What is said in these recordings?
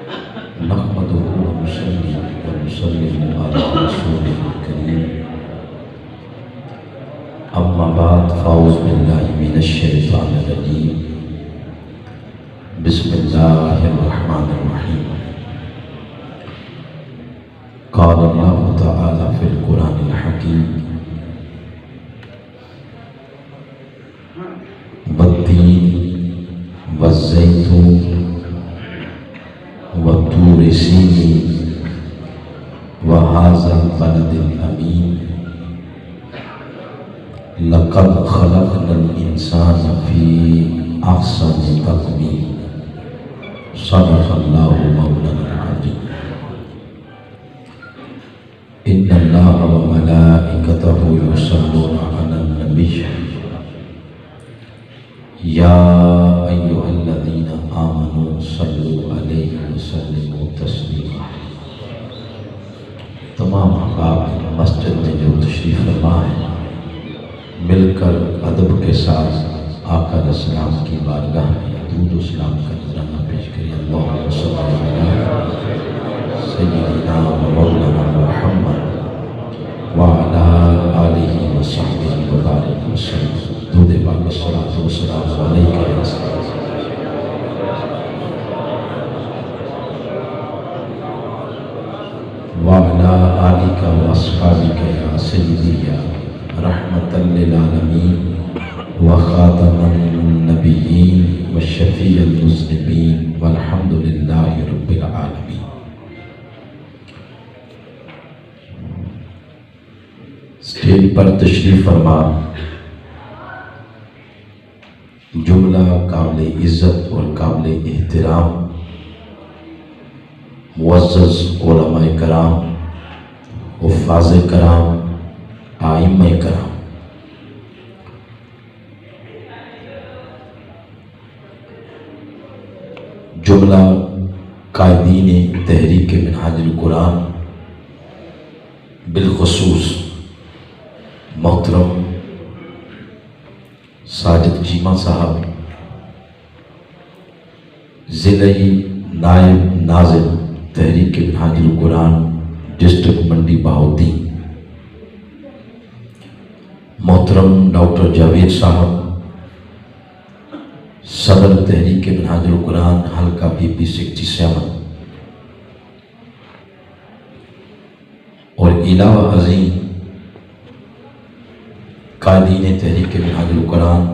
نحمده ونصلي ونسلم على رسوله الكريم أما بعد فأعوذ بالله من الشيطان الرجيم بسم الله الرحمن الرحيم قال الله تعالى في القرآن الحكيم والتين والزيتون والطور سينين وهذا البلد الأمين لقد خلقنا الإنسان في أحسن تقويم صدق الله مولانا العظيم إن الله وملائكته يصلون على النبي يا أيها الذين آمنوا صلوا عليه وسلموا تسليما۔ تمام احباب مسجد میں جو تشریف فرما ہے مل کر ادب کے ساتھ آقا علیہ السلام کی بارگاہ میں درود و سلام کا نذرانہ پیش کریں۔ اللہم صل علی سیدنا مولانا محمد وعلی آلہ وصحبہ وبارک وسلم۔ درود پاک الصلاۃ والسلام علیک یا رسول اللہ۔ وعلی آلک واصحابک یا سیدی یا رحمۃ للعالمین وخاتم النبیین والشفیع المذنبین والحمد للہ رب العالمین۔ اسٹیج پر تشریف فرما جملہ قابل عزت اور قابل احترام معزز علماء کرام، حفاظ کرام، ائمہ کرام، جملہ قائدین تحریک منہاج القرآن، بالخصوص محترم ساجد چیمہ صاحب، ضلعی نائب ناظم تحریک منہاج القرآن ڈسٹرکٹ منڈی بہاؤالدین، محترم ڈاکٹر جاوید صاحب، صدر تحریک منہاج القرآن حلقہ BP 67، اور علاوہ ازیں قائدین تحریک منہاج القرآن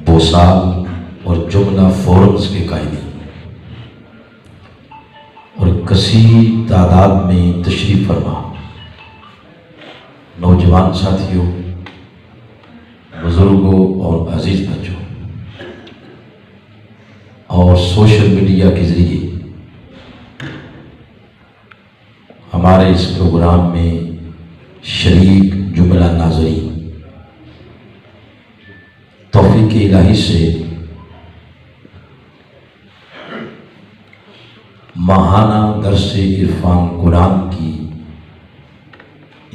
بوسال اور جملہ فورمز کے قائدین اور کثیر تعداد میں تشریف فرما نوجوان ساتھیوں، بزرگوں اور عزیز بچوں، اور سوشل میڈیا کے ذریعے ہمارے اس پروگرام میں شریک جملہ ناظرین، توفیق الہی سے ماہانہ درس عرفان قرآن کی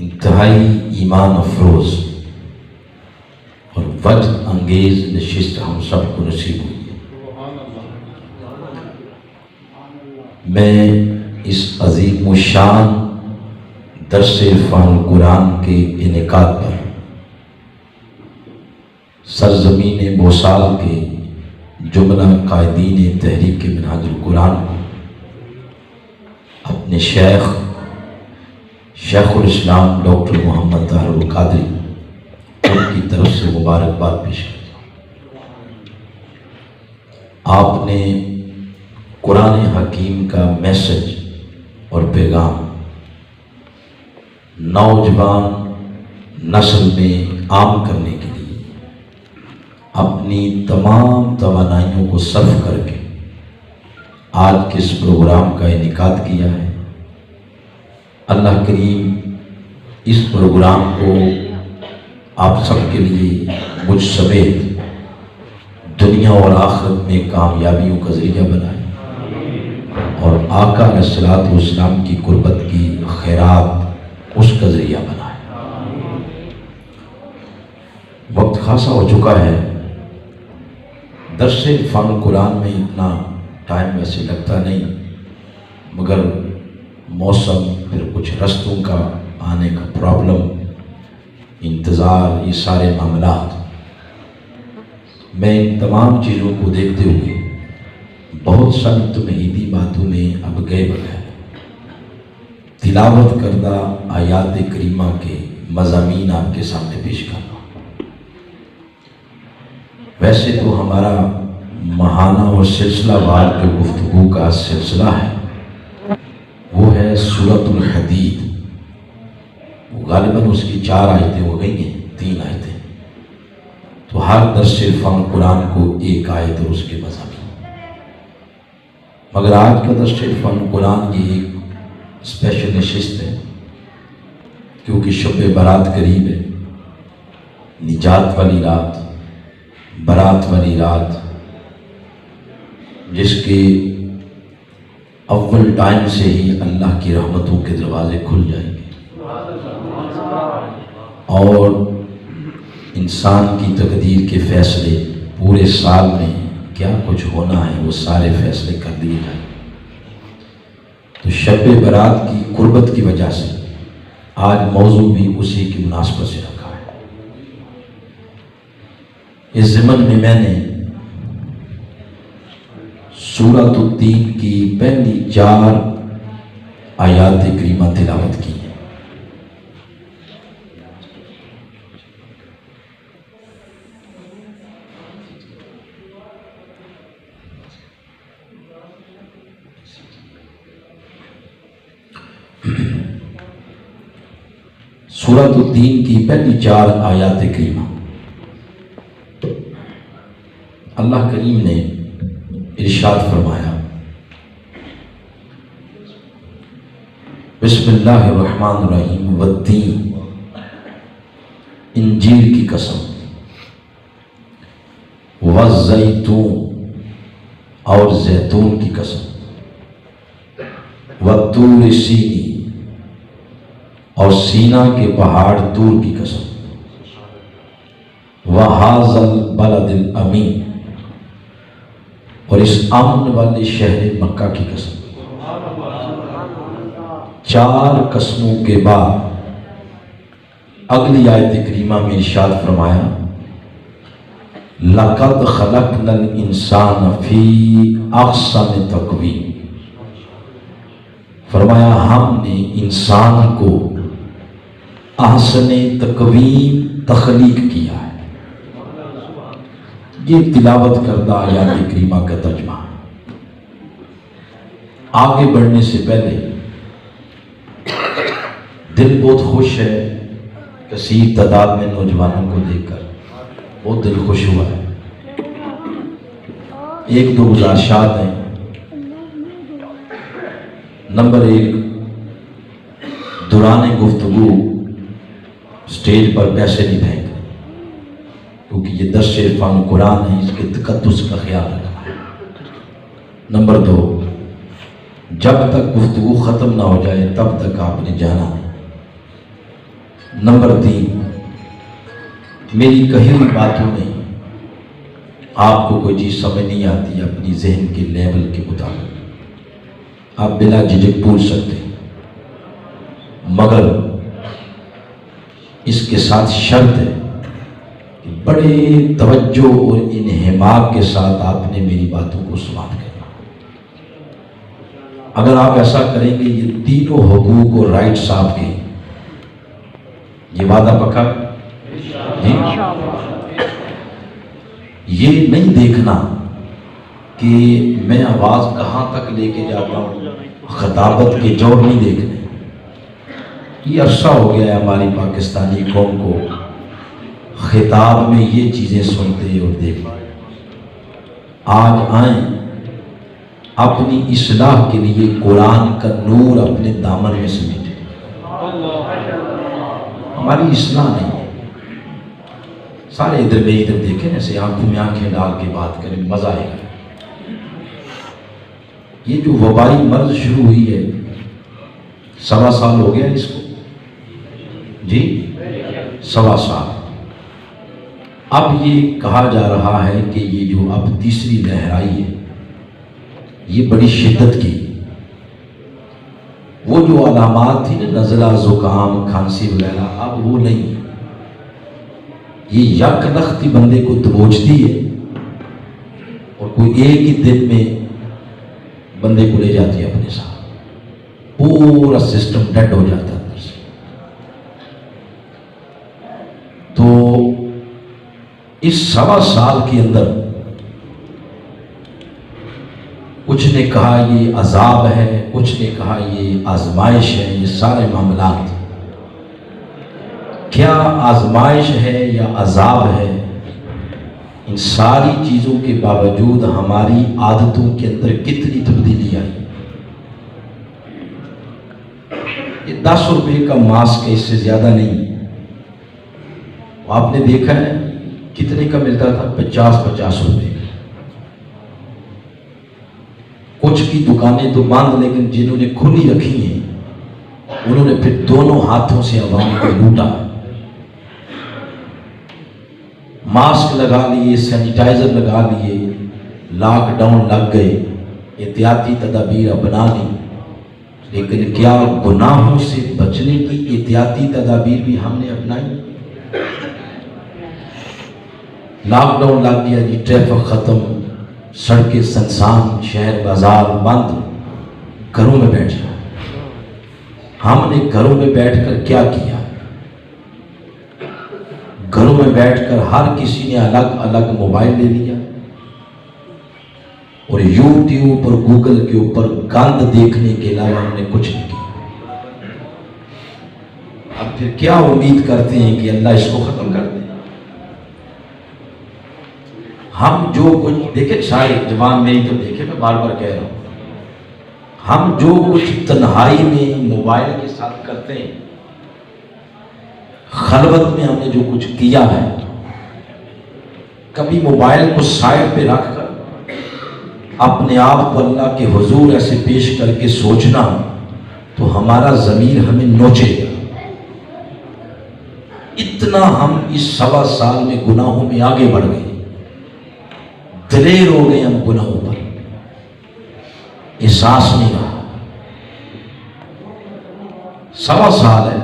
انتہائی ایمان افروز اور وجد انگیز نشست ہم سب کو نصیب ہوئی ہے۔ میں اس عظیم الشان درس عرفان قرآن کے انعقاد پر سرزمین بوسال کے جملہ قائدین تحریک منہاج القرآن کو اپنے شیخ الاسلام ڈاکٹر محمد طاہر القادری ان کی طرف سے مبارکباد پیش کرتا ہوں۔ آپ نے قرآن حکیم کا میسج اور پیغام نوجوان نسل میں عام کرنے کے لیے اپنی تمام توانائیوں کو صرف کر کے آج کے اس پروگرام کا انعقاد کیا ہے۔ اللہ کریم اس پروگرام کو آپ سب کے لیے مجھ سمیت دنیا اور آخرت میں کامیابیوں کا ذریعہ بنائے اور آقا علیہ الصلوۃ والسلام کی قربت کی خیرات اس کا ذریعہ بنائے۔ وقت خاصا ہو چکا ہے، درس عرفان قرآن میں اتنا ٹائم ویسے لگتا نہیں، مگر موسم، پھر کچھ رستوں کا آنے کا پرابلم، انتظار، یہ سارے معاملات، میں ان تمام چیزوں کو دیکھتے ہوئے بہت ساری توحیدی باتوں میں اب گئے بغیر تلاوت کردہ آیات کریمہ کے مضامین آپ کے سامنے پیش کر رہا ہوں۔ ویسے تو ہمارا ماہانہ اور سلسلہ وار جو گفتگو کا سلسلہ ہے وہ ہے سورۃ الحدید، غالباً اس کی 4 آیتیں ہو گئی ہیں، 3 آیتیں، تو ہر درس عرفان قرآن کو 1 آیت اور اس کے مضامین، مگر آج کا درس عرفان قرآن کی ایک اسپیشل نشست ہے، کیونکہ شب برات قریب ہے، نجات والی رات، برات والی رات، جس کے اول ٹائم سے ہی اللہ کی رحمتوں کے دروازے کھل جائیں گے اور انسان کی تقدیر کے فیصلے پورے سال میں کیا کچھ ہونا ہے وہ سارے فیصلے کر دیے جائیں گے۔ تو شب برات کی قربت کی وجہ سے آج موضوع بھی اسی کی مناسبت سے رکھا ہے۔ اس ضمن میں میں نے سورۃ التین کی پہلی 4 آیات کریمہ تلاوت کی ہے۔ سورۃ التین کی پہلی 4 آیات کریمہ، اللہ کریم نے ارشاد فرمایا، بسم اللہ الرحمن الرحیم، والتین، انجیر کی قسم، والزیتون، اور زیتون کی قسم، والطور سینی، اور سینا کے پہاڑ طور کی قسم، وَهَذَا الْبَلَدِ الْأَمِينِ، اور اس امن والے شہر مکہ کی قسم۔ 4 قسموں کے بعد اگلی آیت کریمہ میں ارشاد فرمایا، لَقَدْ خَلَقْنَا الْإِنسَانَ فِي أَحْسَنِ تَقْوِيمٍ، فرمایا ہم نے انسان کو احسن تقویم تخلیق کیا ہے۔ یہ تلاوت کردہ آیات کریمہ کا ترجمہ ہے۔ آگے بڑھنے سے پہلے دل بہت خوش ہے، کثیر تعداد میں نوجوانوں کو دیکھ کر بہت دل خوش ہوا ہے۔ 1-2 گزارشات ہیں۔ نمبر 1، دوران گفتگو اسٹیج پر پیسے نہیں پھینک، کیونکہ یہ درس عرفان قرآن ہے، اس کے تقدس کا خیال رکھنا ہے۔ نمبر 2، جب تک گفتگو ختم نہ ہو جائے تب تک آپ نے جانا ہے۔ نمبر 3، میری کہی ہوئی باتوں میں آپ کو کوئی چیز سمجھ نہیں آتی، اپنی ذہن کے لیول کے مطابق آپ بلا جھجک پوچھ سکتے ہیں، مگر اس کے ساتھ شرط ہے کہ بڑے توجہ اور انہماک کے ساتھ آپ نے میری باتوں کو سماعت کرنا۔ اگر آپ ایسا کریں گے، یہ تینوں حقوق اور رائٹس آپ کے، یہ وعدہ پکا جی؟ یہ نہیں دیکھنا کہ میں آواز کہاں تک لے کے جاتا ہوں، خطابت کے جوڑ نہیں دیکھنے۔ یہ عرصہ ہو گیا ہے ہماری پاکستانی قوم کو خطاب میں یہ چیزیں سنتے اور دیکھتے۔ آج آئیں، اپنی اصلاح کے لیے قرآن کا نور اپنے دامن میں سمیٹیں۔ ہماری اصلاح نہیں ہے، سارے ادھر میں ادھر دیکھیں، ایسے آنکھوں میں آنکھیں ڈال کے بات کریں، مزہ آئے گا۔ یہ جو وبائی مرض شروع ہوئی ہے، 1.25 سال ہو گیا اس کو جی، 1.25 سال۔ اب یہ کہا جا رہا ہے کہ یہ جو اب تیسری لہر آئی ہے، یہ بڑی شدت کی، وہ جو علامات تھی نا نزلہ، زکام، کھانسی وغیرہ، اب وہ نہیں، یہ یک لختی بندے کو دبوچتی ہے اور کوئی ایک ہی دن میں بندے کو لے جاتی ہے اپنے ساتھ، پورا سسٹم ڈیڈ ہو جاتا ہے اندر سے۔ تو اس 1.25 سال کے اندر کچھ نے کہا یہ عذاب ہے، کچھ نے کہا یہ آزمائش ہے، یہ سارے معاملات کیا آزمائش ہے یا عذاب ہے، ان ساری چیزوں کے باوجود ہماری عادتوں کے اندر کتنی تبدیلی آئی۔ یہ 10 روپے کا ماسک ہے، اس سے زیادہ نہیں۔ آپ نے دیکھا ہے کتنے کا ملتا تھا؟ 50 روپے۔ کچھ کی دکانیں تو بند، لیکن جنہوں نے کھلی رکھی ہیں انہوں نے پھر دونوں ہاتھوں سے عوام کو لوٹا، ماسک لگا لیے، سینیٹائزر لگا لیے، لاک ڈاؤن لگ گئے، احتیاطی تدابیر اپنا لی، لیکن کیا گناہوں سے بچنے کی احتیاطی تدابیر بھی ہم نے اپنائی؟ لاک ڈاؤن لگ گیا جی، ٹریفک ختم، سڑکیں سنسان، شہر بازار بند، گھروں میں بیٹھ جائے۔ ہم نے گھروں میں بیٹھ کر کیا کیا؟ گھروں میں بیٹھ کر ہر کسی نے الگ الگ موبائل لے لیا اور یوٹیوب اور گوگل کے اوپر گند دیکھنے کے علاوہ ہم نے کچھ نہیں کیا۔ اب پھر کیا امید کرتے ہیں کہ اللہ اس کو ختم کر دے؟ ہم جو کچھ دیکھیں، سارے جوان میری تو دیکھیں، میں بار بار کہہ رہا ہوں، ہم جو کچھ تنہائی میں موبائل کے ساتھ کرتے ہیں، خلوت میں ہم نے جو کچھ کیا ہے، کبھی موبائل کو سائڈ پہ رکھ کر اپنے آپ کو اللہ کے حضور ایسے پیش کر کے سوچنا تو ہمارا ضمیر ہمیں نوچے گا۔ اتنا ہم اس 1.25 سال میں گناہوں میں آگے بڑھ گئے، دلیر ہو گئے ہم گناہوں پر، احساس نہیں رہا۔ 1.25 سال ہے،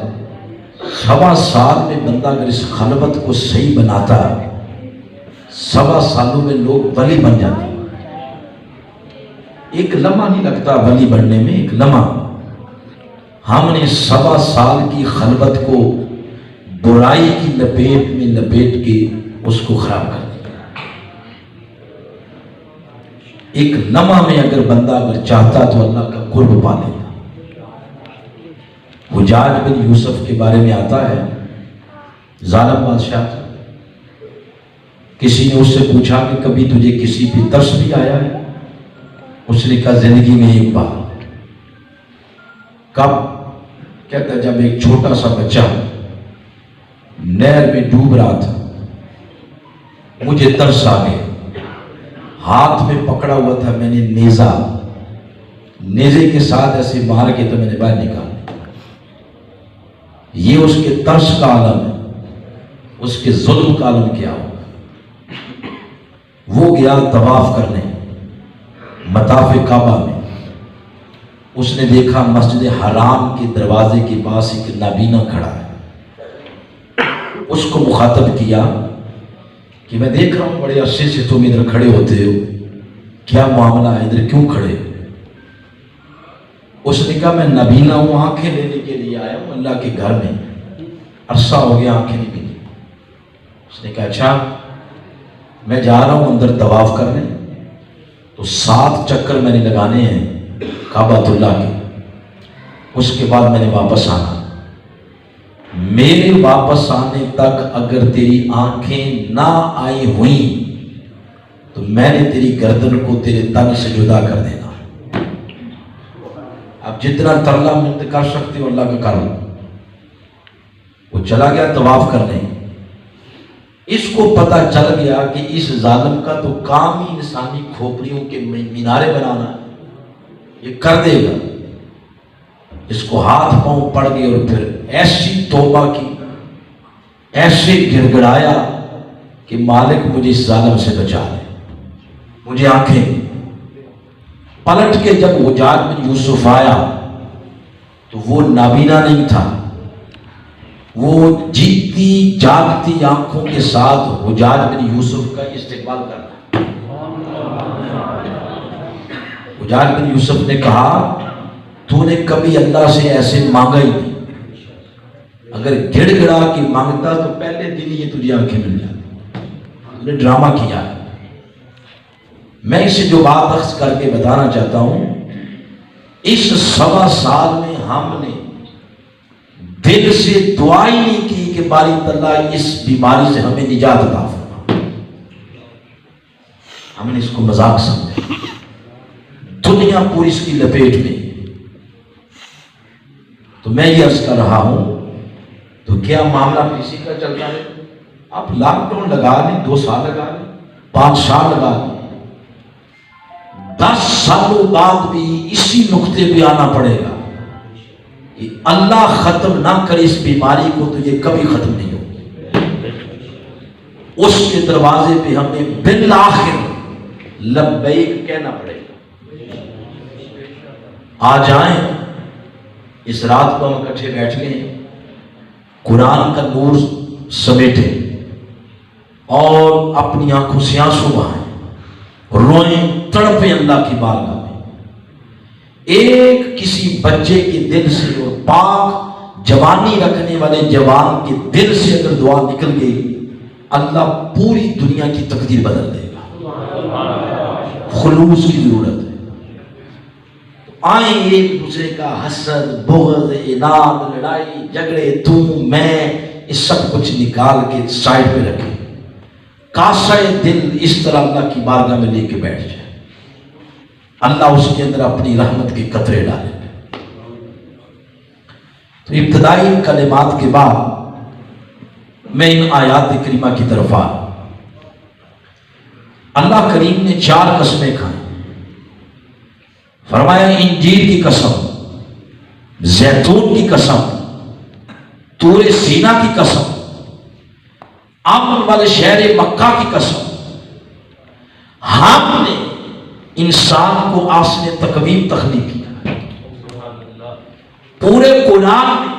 1.25 سال میں بندہ اگر اس خلوت کو صحیح بناتا ہے، 1.25 سالوں میں لوگ ولی بن جاتے ہیں۔ ایک لمحہ نہیں لگتا ولی بننے میں، ایک لمحہ۔ ہم نے 1.25 سال کی خلوت کو برائی کی لپیٹ میں لپیٹ کے اس کو خراب کر دیا۔ ایک لمحہ میں اگر بندہ اگر چاہتا تو اللہ کا قرب پا لیتا۔ حجاج بن یوسف کے بارے میں آتا ہے، ظالم بادشاہ تھا، کسی نے اس سے پوچھا کہ کبھی تجھے کسی پہ ترس بھی آیا ہے؟ اس نے کہا زندگی میں ایک بار۔ کب؟ کہتا ہے جب ایک چھوٹا سا بچہ نہر میں ڈوب رہا تھا، مجھے ترس آ گیا، ہاتھ میں پکڑا ہوا تھا میں نے نیزے کے ساتھ ایسے مار کے تو میں نے باہر نکالا۔ یہ اس کے ترس کا عالم ہے، اس کے ظلم کا عالم کیا ہو۔ وہ گیا طواف کرنے مطاف کعبہ میں، اس نے دیکھا مسجد حرام کے دروازے کے پاس ایک نابینا کھڑا ہے۔ اس کو مخاطب کیا کہ میں دیکھ رہا ہوں بڑے عرصے سے تم ادھر کھڑے ہوتے ہو، کیا معاملہ ہے، ادھر کیوں کھڑے؟ اس نے کہا میں نابینا ہوں، آنکھیں لینے کے لیے آیا ہوں اللہ کے گھر میں، عرصہ ہو گیا آنکھیں نہیں ملی۔ اس نے کہا اچھا، میں جا رہا ہوں اندر طواف کرنے، تو 7 چکر میں نے لگانے ہیں کعبۃ اللہ کے، اس کے بعد میں نے واپس آنا۔ میرے واپس آنے تک اگر تیری آنکھیں نہ آئی ہوئیں تو میں نے تیری گردن کو تیرے تن سے جدا کر دینا۔ اب جتنا ترلا منت کر سکتے ہو اللہ کا کر لو۔ وہ چلا گیا طواف کرنے، اس کو پتہ چل گیا کہ اس ظالم کا تو کام ہی انسانی کھوپڑیوں کے مینارے بنانا ہے، یہ کر دے گا۔ اس کو ہاتھ پاؤں پڑ گئے اور پھر ایسی توبہ کی، ایسے گڑ گڑایا کہ مالک مجھے اس ظالم سے بچا لے، مجھے آنکھیں۔ پلٹ کے جب حجاج بن یوسف آیا تو وہ نابینا نہیں تھا، وہ جیتی جاگتی آنکھوں کے ساتھ حجاج بن یوسف کا استقبال کرنا۔ حجاج بن یوسف نے کہا تو نے کبھی اللہ سے ایسے مانگا ہی نہیں، اگر گڑ گڑا کے مانگتا تو پہلے دن یہ تجھے آنکھیں مل جاتی، تو نے ڈرامہ کیا ہے۔ میں اسے جو بات اخذ کر کے بتانا چاہتا ہوں، اس 1.25 سال میں ہم نے دل سے دعا ہی نہیں کی کہ باری تعالیٰ اس بیماری سے ہمیں نجات عطا فرما۔ ہم نے اس کو مذاق سمجھا، دنیا پوری اس کی لپیٹ میں۔ تو میں یہ عرض کر رہا ہوں، تو کیا معاملہ کسی کا چلتا ہے؟ آپ لاک ڈاؤن لگا لیں، 2 سال لگا لیں، 5 سال لگا لیں، 10 سالوں بعد بھی اسی نقطے پہ آنا پڑے گا کہ اللہ ختم نہ کرے اس بیماری کو تو یہ کبھی ختم نہیں ہوگی۔ اس کے دروازے پہ ہمیں بالآخر لبیک کہنا پڑے گا۔ آ جائیں، اس رات کو ہم اکٹھے بیٹھ گئے، قرآن کا نور سمیٹے اور اپنی آنکھوں سے آنسو بہائیں، روئیں، تڑپیں اللہ کی بارگاہ میں۔ ایک کسی بچے کے دل سے اور پاک جوانی رکھنے والے جوان کے دل سے اگر دعا نکل گئی، اللہ پوری دنیا کی تقدیر بدل دے گا۔ خلوص کی ضرورت ہے۔ آئیں ایک دوسرے کا حسد، بغض، اناد، لڑائی جھگڑے، تو میں، اس سب کچھ نکال کے سائڈ پہ رکھیں، کاسہ دل اس طرح اللہ کی بارگاہ میں لے کے بیٹھ جائے، اللہ اس کے اندر اپنی رحمت کے قطرے ڈالے۔ تو ابتدائی کلمات کے بعد میں ان آیات کریمہ کی طرف آ، اللہ کریم نے 4 قسمیں کھائیں۔ فرمایا انجیر کی قسم، زیتون کی قسم، طور سینا کی قسم، امن والے شہر مکہ کی قسم، ہم نے انسان کو آسن تقویم تخلیق کیا۔ پورے قرآن میں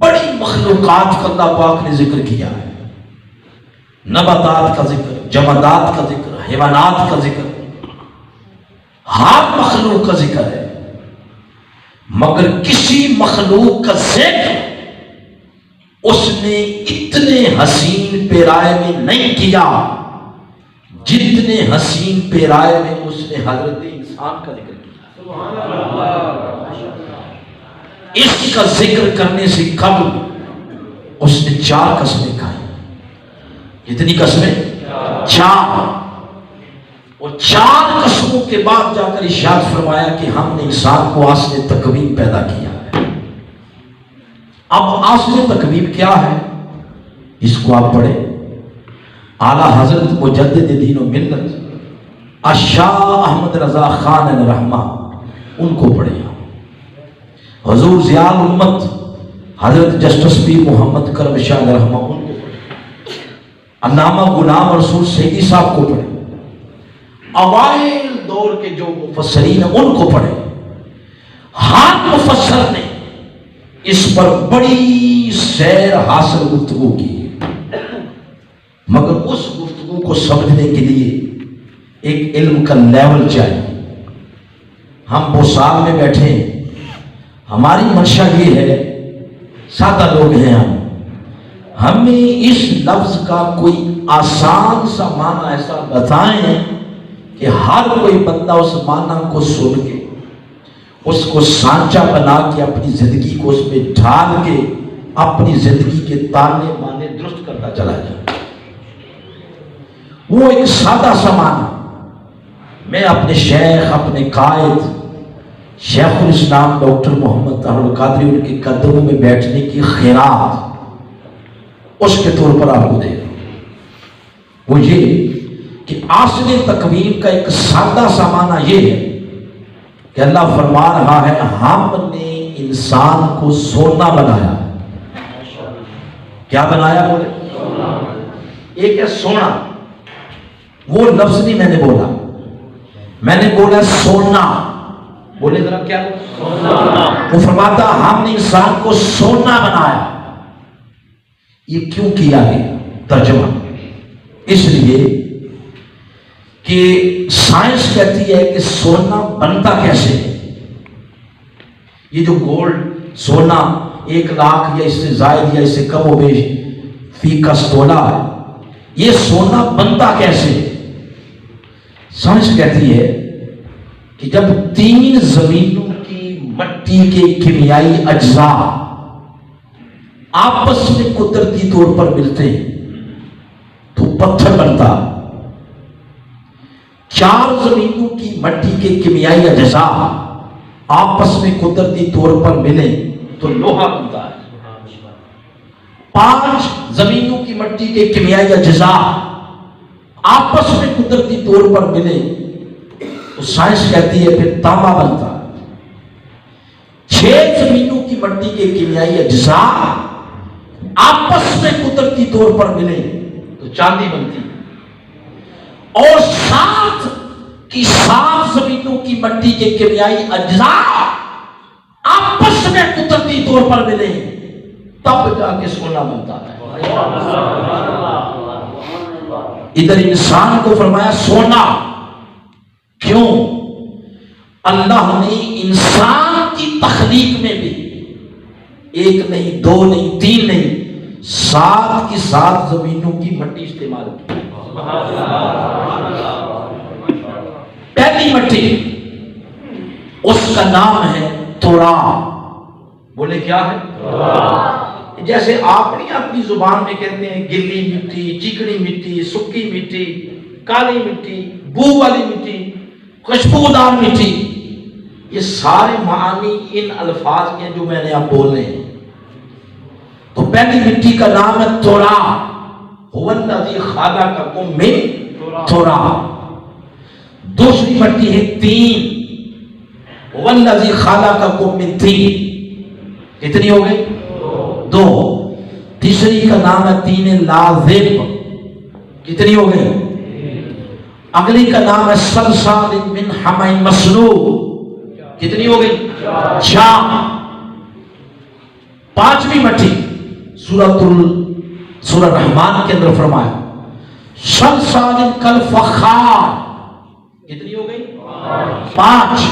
بڑی مخلوقات کا اللہ پاک نے ذکر کیا ہے، نباتات کا ذکر، جمادات کا ذکر، حیوانات کا ذکر، ہر مخلوق کا ذکر ہے، مگر کسی مخلوق کا ذکر اس نے اتنے حسین پیرائے میں نہیں کیا جتنے حسین پیرائے میں اس نے حضرت انسان کا ذکر کیا۔ اس کا ذکر کرنے سے قبل اس نے 4 قسمیں کھائیں۔ کتنی قسمیں؟ 4۔ اور 4 قسموں کے بعد جا کر ارشاد فرمایا کہ ہم نے انسان کو آسن تقویم پیدا کیا ہے۔ اب آسن تقویم کیا ہے اس کو آپ پڑھیں، اعلیٰ حضرت مجدد دین و ملت شاہ احمد رضا خان الرحمہ ان کو پڑھیں، حضور ضیاء الامت حضرت جسٹس پیر محمد کرم شاہ الرحمہ ان کو پڑھیں، علامہ غلام رسول سیدی صاحب کو پڑھیں، اوائل دور کے جو مفسرین ہیں ان کو پڑھیں۔ ہر مفسر نے اس پر بڑی سیر حاصل گفتگو کی، مگر اس گفتگو کو سمجھنے کے لیے ایک علم کا لیول چاہیے۔ ہم بوسال میں بیٹھے ہیں، ہماری منشا یہ ہے، سادہ لوگ ہیں ہمیں اس لفظ کا کوئی آسان سا معنی ایسا بتائیں کہ ہر کوئی بندہ اس معنی کو سن کے اس کو سانچہ بنا کے اپنی زندگی کو اس میں ڈھال کے اپنی زندگی کے تانے بانے درست کرتا چلا جائے۔ وہ ایک سادہ سا معنی میں اپنے شیخ، اپنے قائد شیخ الاسلام ڈاکٹر محمد طاہر القادری ان کے قدموں میں بیٹھنے کی خیرات اس کے طور پر آپ کو دے رہا ہوں۔ وہ یہ کہ آسن تقویم کا ایک سادہ سا معنی یہ ہے کہ اللہ فرما رہا ہے ہم نے انسان کو سونا بنایا۔ کیا بنایا بولے؟ ایک ہے سونا، وہ لفظ نہیں میں نے بولا، میں نے بولا سونا، بولے ذرا کیا؟ وہ فرماتا ہم نے انسان کو سونا بنایا۔ یہ کیوں کیا ہے ترجمہ؟ اس لیے کہ سائنس کہتی ہے کہ سونا بنتا کیسے ہے۔ یہ جو گولڈ سونا 1 لاکھ یا اس سے زائد یا اس سے کم و بیش فی کس تولہ ہے، یہ سونا بنتا کیسے؟ سائنس کہتی ہے کہ جب 3 زمینوں کی مٹی کے کیمیائی اجزاء آپس میں قدرتی طور پر ملتے ہیں تو پتھر بنتا۔ 4 زمینوں کی مٹی کے کیمیائی اجزاء آپس میں قدرتی طور پر ملے تو لوہا بنتا ہے۔ 5 زمینوں کی مٹی کے کیمیائی اجزاء آپس میں قدرتی طور پر ملے تو سائنس کہتی ہے پھر تانبا بنتا ہے۔ 6 زمینوں کی مٹی کے کیمیائی اجزاء آپس میں قدرتی طور پر ملے تو چاندی بنتی ہے۔ اور 7 کی 7 زمینوں کی مٹی کے کیمیائی اجزاء آپس میں قدرتی طور پر ملے تب جا کے سونا بنتا ہے۔ ادھر انسان کو فرمایا سونا، کیوں؟ اللہ نے انسان کی تخلیق میں بھی 1 نہیں 2 نہیں 3 نہیں 7 کی 7 زمینوں کی مٹی استعمال کی۔ پہلی مٹی اس کا نام ہے تراب۔ بولے کیا ہے؟ جیسے آپ نہیں اپنی زبان میں کہتے ہیں گلی مٹی، چکنی مٹی، سکی مٹی، کالی مٹی، بو والی مٹی، خوشبودار مٹی، یہ سارے معانی ان الفاظ کے جو میں نے اب بولے ہیں۔ تو پہلی مٹی کا نام ہے تراب، هو الذی خلقکم من تراب۔ دوسری مٹی ہے تین، هو الذی خلقکم من طین۔ کتنی ہو گئی؟ 2۔ تیسری کا نام ہے تین لازب، کتنی ہو گئی؟ اگلی کا نام ہے صلصال من حمأ مسنون، کتنی ہو گئی؟ 4۔ 5ویں مٹی سورہ رحمان کے اندر فرمایا صلصال کالفخار، کتنی ہو گئی؟ 5۔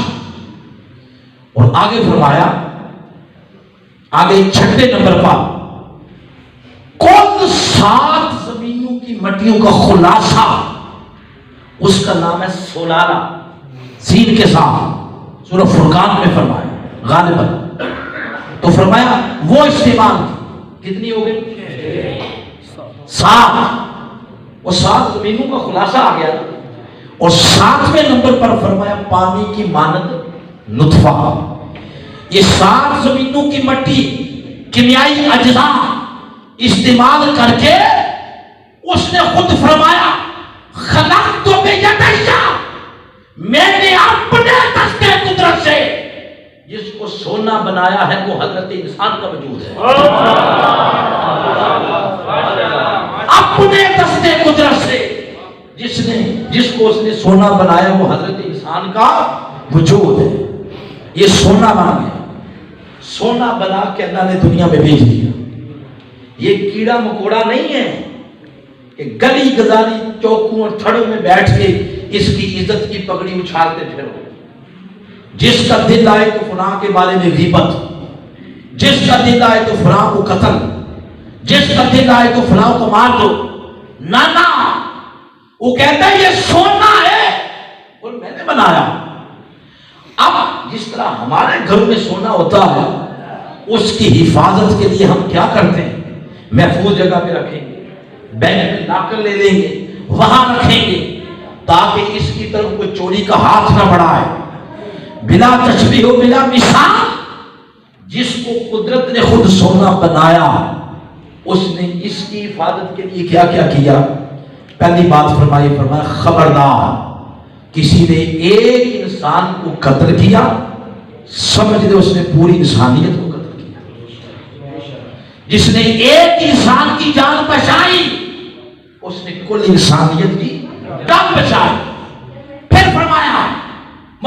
اور آگے فرمایا، آگے 6 نمبر پر کل 7 زمینوں کی مٹیوں کا خلاصہ، اس کا نام ہے سلالہ، سین کے ساتھ سورہ فرقان میں فرمایا غالباً۔ تو فرمایا وہ استعمال کتنی ہو گئی؟ 7۔ وہ 7 زمینوں کا خلاصہ آ گیا۔ اور 7ویں نمبر پر فرمایا پانی کی مانند نطفہ۔ یہ 7 زمینوں کی مٹی کیمیائی اجزاء استعمال کر کے اس نے خود فرمایا خلقت بیدیا، میں نے اپنے دستے قدرت سے جس کو سونا بنایا ہے وہ حضرت انسان کا وجود ہے۔ اپنے دستے قدرت سے جس کو اس نے سونا بنایا وہ حضرت انسان کا وجود ہے۔ یہ سونا بن گیا، سونا بنا کے اللہ نے دنیا میں بھیج دیا۔ یہ کیڑا مکوڑا نہیں ہے کہ گلی گزاری چوکوں اور تھڑوں میں بیٹھ کے اس کی عزت کی پگڑی اچھالتے پھرو۔ جس کا دل آئے تو فلاں کے بارے میں غیبت، جس کا دل آئے تو فلاں کو قتل، جس کا دل آئے تو فلاں کو مار دو۔ نانا، وہ کہتا ہے یہ سونا ہے اور میں نے بنایا۔ اب جس طرح ہمارے گھر میں سونا ہوتا ہے اس کی حفاظت کے لیے ہم کیا کرتے ہیں؟ محفوظ جگہ پہ رکھیں گے، بینک میں لا کر لے لیں گے، وہاں رکھیں گے تاکہ اس کی طرف کوئی چوری کا ہاتھ نہ بڑھائے۔ بلا تشبیہ و بلا مثال، جس کو قدرت نے خود سونا بنایا اس نے اس کی حفاظت کے لیے کیا کیا کیا؟ پہلی بات فرمایا خبردار کسی نے ایک انسان کو قتل کیا، سمجھ لے اس نے پوری انسانیت کو قتل کیا۔ جس نے ایک انسان کی جان بچائی اس نے کل انسانیت کی جان بچائی۔ پھر فرمایا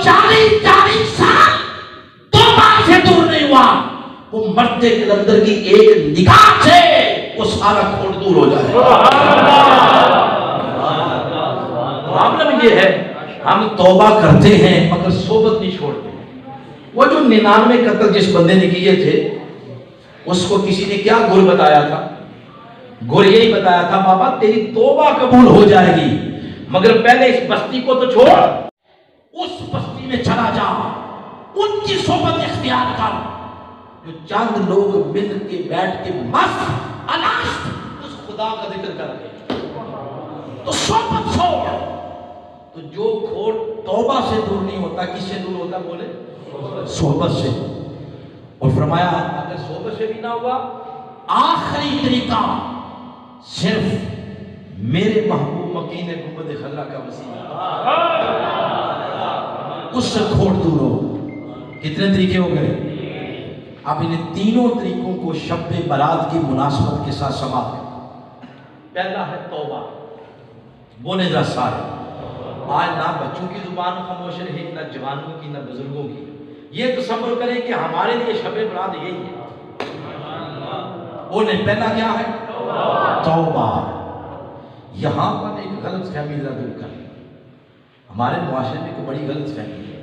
40 مرد کلندر کی ایک نگاہ سے وہ سارا کھوٹ دور ہو جائے. معاملہ یہ ہے ہم توبہ کرتے ہیں مگر صحبت نہیں چھوڑتے. وہ جو 99 قتل جس بندے نے کیے تھے اس کو کسی نے کیا گر بتایا تھا؟ گر یہی بتایا تھا بابا تیری توبہ قبول ہو جائے گی مگر پہلے اس بستی کو تو چھوڑ, اس بستی میں چلا جا, ان کی صحبت اختیار کر جو چند لوگ مل کے بیٹھ کے مست اناشت اس خدا کا ذکر کر رہے, تو صحبت چھوڑ. تو جو کھوٹ توبہ سے دور نہیں ہوتا کس سے دور ہوتا؟ بولے صحبت سے. اور فرمایا اگر صحبت سے بھی نہ ہوا آخری طریقہ صرف میرے محبوب مکین گنبد خضرا کا وسیلہ, اس سے کھوٹ دور ہو. کتنے طریقے ہو گئے؟ اب انہیں تینوں طریقوں کو شب برات کی مناسبت کے ساتھ سماعت کریں. پہلا ہے توبہ. بولے ذرا سارے. آج نہ بچوں کی زبان خاموش رہے, نہ جوانوں کی, نہ بزرگوں کی. یہ تصور کریں کہ ہمارے لیے شب برات یہی ہے. بولے پہلا کیا ہے؟ توبہ. یہاں پر ایک غلط فہمی ذرا دور کر. ہمارے معاشرے میں کوئی بڑی غلط فہمی ہے.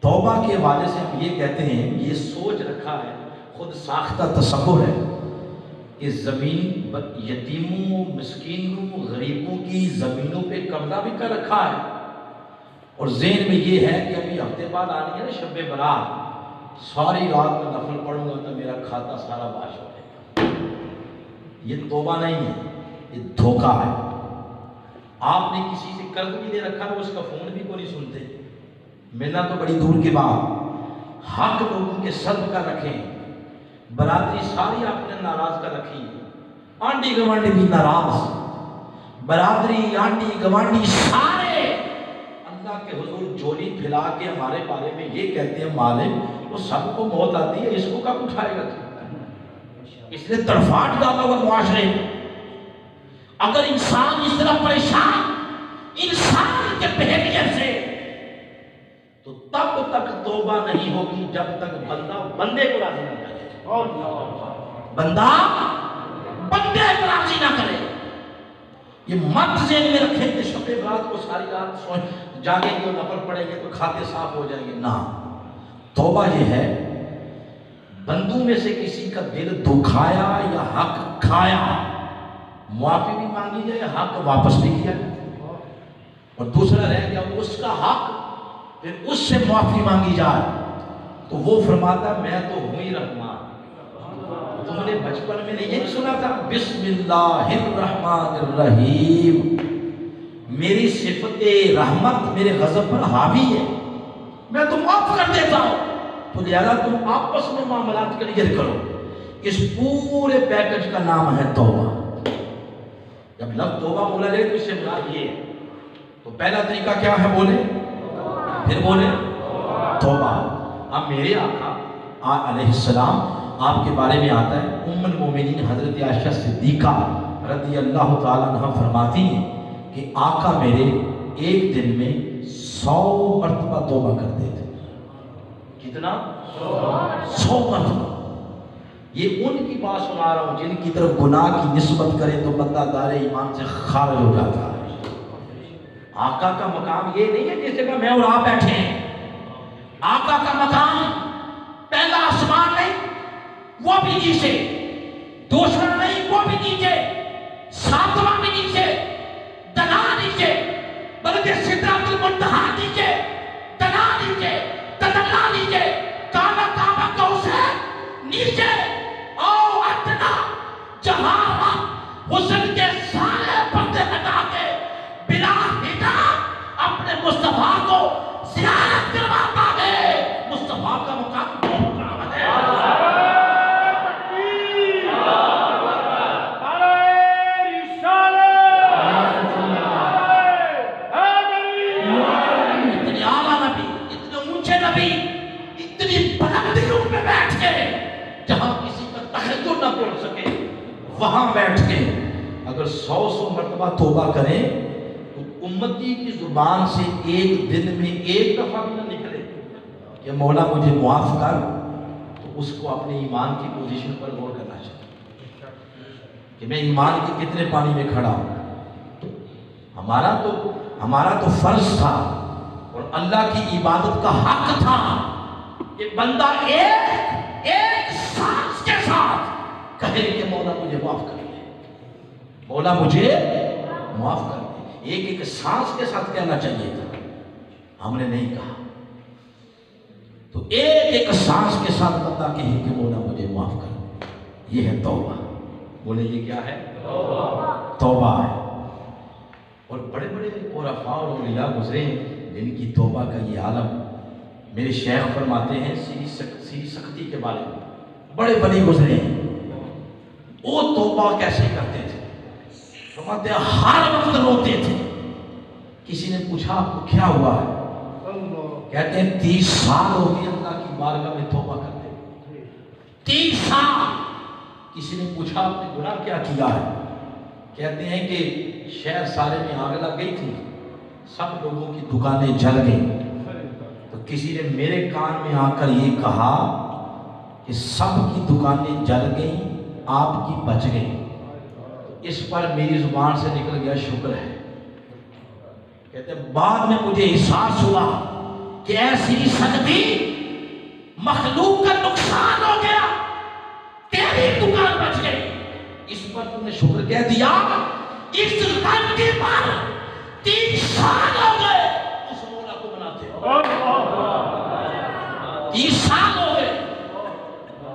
توبہ کے حوالے سے ہم یہ کہتے ہیں, یہ سوچ رکھا ہے, خود ساختہ تصور ہے کہ زمین یتیموں, مسکینوں, غریبوں کی زمینوں پہ قبضہ بھی کر رکھا ہے, اور ذہن میں یہ ہے کہ ابھی ہفتے بعد آنی ہے نا شب برات, ساری رات میں نفل پڑھوں گا تو میرا کھاتا سارا باش ہو جائے گا. یہ توبہ نہیں ہے, یہ دھوکہ ہے. آپ نے کسی سے قرض بھی دے رکھا تو اس کا فون بھی کو نہیں سنتے, ملنا تو بڑی دور کے بعد. حق لوگوں کے سلب کا رکھیں, برادری ساری آپ نے ناراض کر رکھی, آنٹی گوانڈی بھی ناراض, برادری آنٹی گوانڈی سارے اللہ کے حضور جولی پھیلا کے ہمارے بارے میں یہ کہتے ہیں مالک وہ سب کو موت آتی ہے, اس کو کب اٹھائے گا؟ اس لیے تڑفاٹ ڈالا ہوا معاشرے. اگر انسان اس طرح پریشان انسان کے بہیویئر سے, تو تب تک توبہ نہیں ہوگی جب تک بندہ بندے کو راضی نہ کرے. بندہ بندے کو راضی نہ کرے. یہ مت ذہن میں رکھیں کہ شب برات کو ساری رات جاگیں گے اور نفل پڑیں گے تو کھاتے صاف ہو جائیں گے. نہ, توبہ یہ ہے بندوں میں سے کسی کا دل دکھایا یا حق کھایا, معافی بھی مانگی جائے, حق واپس بھی کیا جائے, اور دوسرا رہ گیا اس کا حق, پھر اس سے معافی مانگی جائے. تو وہ فرماتا میں تو ہوں ہی رحمان. تم نے بچپن میں نے یہ سنا تھا بسم اللہ الرحمن الرحیم, میری صفت رحمت میرے غضب پر حاوی ہے, میں تو معاف کر دیتا ہوں. تو لہذا تم آپس میں معاملات کلیئر کرو. اس پورے پیکج کا نام ہے توبہ. جب لفظ توبہ بولا جائے تو اس سے مراد یہ ہے. تو پہلا طریقہ کیا ہے؟ بولے, پھر بولے توبہ. اب میرے آقا علیہ السلام آپ کے بارے میں آتا ہے, ام المومنین حضرت عائشہ صدیقہ رضی اللہ تعالیٰ عنہ فرماتی ہیں کہ آقا میرے ایک دن میں 100 مرتبہ توبہ کرتے تھے. کتنا؟ 100 مرتبہ. یہ ان کی بات سنا رہا ہوں جن کی طرف گناہ کی نسبت کرے تو بندہ دار ایمان سے خارج ہو جاتا ہے. آقا کا مقام یہ نہیں ہے جیسے کہ میں اور آپ بیٹھے ہیں. آقا کا مقام پہلا آسمان نہیں, وہ بھی نیچے, دوسرا نہیں وہ بھی نیچے, ساتواں بھی نیچے, دنا نیچے, بلکہ سدرۃ المنتہا نیچے, دنا نیچے, تدلا نیچے, کالا کعبہ کوثر نیچے, او ادنا جہاں حسن کے سارے پردے ہٹا کے بلا حجاب اپنے مصطفیٰ کو زیارت کرواتا ہے. مصطفیٰ کا مقام بہت بڑا ہے. اتنے اعلیٰ نبی, اتنے اونچے نبی, اتنی بلندیوں میں بیٹھ کے جہاں کسی کا تہجد نہ پڑھ سکے وہاں بیٹھ کے اگر 100 مرتبہ توبہ کریں تو امتی کی زبان سے ایک دن میں ایک دفعہ بھی نہ نکلے کہ مولا مجھے معاف کر, تو اس کو اپنے ایمان کی پوزیشن پر غور کرنا چاہیے کہ میں ایمان کے کتنے پانی میں کھڑا ہوں۔ ہمارا تو فرض تھا اور اللہ کی عبادت کا حق تھا کہ بندہ ایک سانس کے ساتھ کہے کہ مولا مجھے معاف کر دے، مولا مجھے معاف کر دے۔ ایک سانس کے ساتھ کہنا چاہیے تھا، ہم نے نہیں کہا۔ تو ایک سانس کے ساتھ بندہ کہے کہ مولا مجھے معاف کر دے، یہ ہے توبہ۔ بولے یہ کیا ہے؟ توبہ ہے۔ اور بڑے بڑے عرفاء اور اولیاء گزرے ہیں جن کی توبہ کا یہ عالم، میرے شیخ فرماتے ہیں سری سختی کے بارے میں، بڑے بڑے گزرے ہیں، وہ توبہ کیسے کرتے تھے؟ فرماتے ہیں ہر وقت روتے تھے۔ کسی نے پوچھا آپ کو کیا ہوا ہے؟ کہتے ہیں 30 سال ہو گئے اللہ کی بارگاہ میں توبہ کرتے، 30 سال۔ کسی نے پوچھا آپ نے گناہ کیا کیا ہے؟ کہتے ہیں کہ شہر سارے میں آگ لگ گئی تھی، سب لوگوں کی دکانیں جل گئیں، تو کسی نے میرے کان میں آ کر یہ کہا کہ سب کی دکانیں جل گئیں، آپ کی بچ گئی۔ اس پر میری زبان سے نکل گیا شکر ہے۔ کہتے ہیں بعد میں مجھے احساس ہوا کہ ایسی سختی مخلوق کا نقصان ہو گیا، تیری دکان بچ گئی، اس پر تم نے شکر کہہ دیا۔ اس غم کے بعد 3 سال ہو گئے اس مولا کو مناتے ہو، 30 سال ہو گئے۔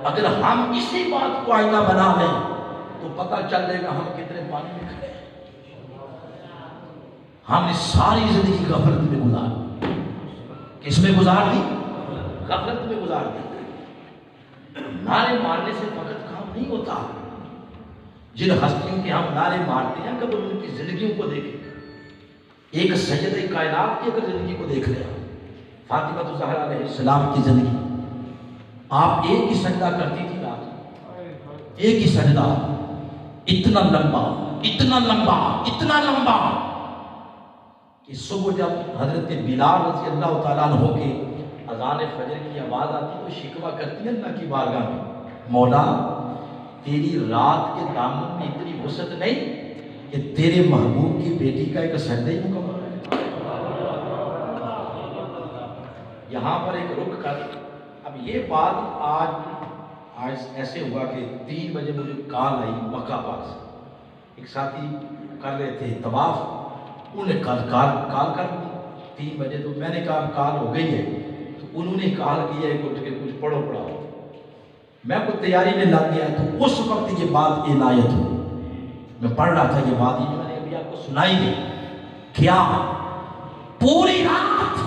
اگر ہم اسی بات کو آئینہ بنا لیں تو پتہ چل جائے گا ہم کتنے پانی میں کھڑے ہیں۔ ہم نے ساری زندگی غفلت میں گزار، کس میں گزار دی؟ غفلت میں گزار دی۔ نعرے مارنے سے فقط کام نہیں ہوتا، جن ہستیوں کے ہم نعرے مارتے ہیں کبھی ان کی زندگیوں کو دیکھیں۔ ایک سیدہ کائنات کی اگر زندگی کو دیکھ لیں، فاطمہ الزہرا علیہ السلام کی زندگی، آپ ایک ہی سجدہ کرتی تھی رات، ایک ہی سجدہ، اتنا لمبا اتنا لمبا اتنا لمبا کہ صبح جب حضرت بلال رضی اللہ تعالیٰ عنہ کے اذان فجر کی آواز آتی تو شکوہ کرتی ہے اللہ کی بارگاہ میں، مولا تیری رات کے دامن میں اتنی وسعت نہیں کہ تیرے محبوب کی بیٹی کا ایک سجدہ ہی مکمل ہے۔ یہاں پر ایک رک کر، اب یہ بات آج ایسے ہوا کہ 3 بجے مجھے کال آئی مکہ پاک سے، ایک ساتھی کر رہے تھے طواف، انہوں نے کال کر دی 3 بجے، تو میں نے کہا کال ہو گئی ہے، تو انہوں نے کال کیا ہے اٹھ کے کچھ پڑھاؤ، میں کوئی تیاری میں لگ گیا، تو اس وقت یہ بات عنایت ہو، میں پڑھ رہا تھا یہ بات، یہ میں نے ابھی آپ کو سنائی دی، کیا پوری رات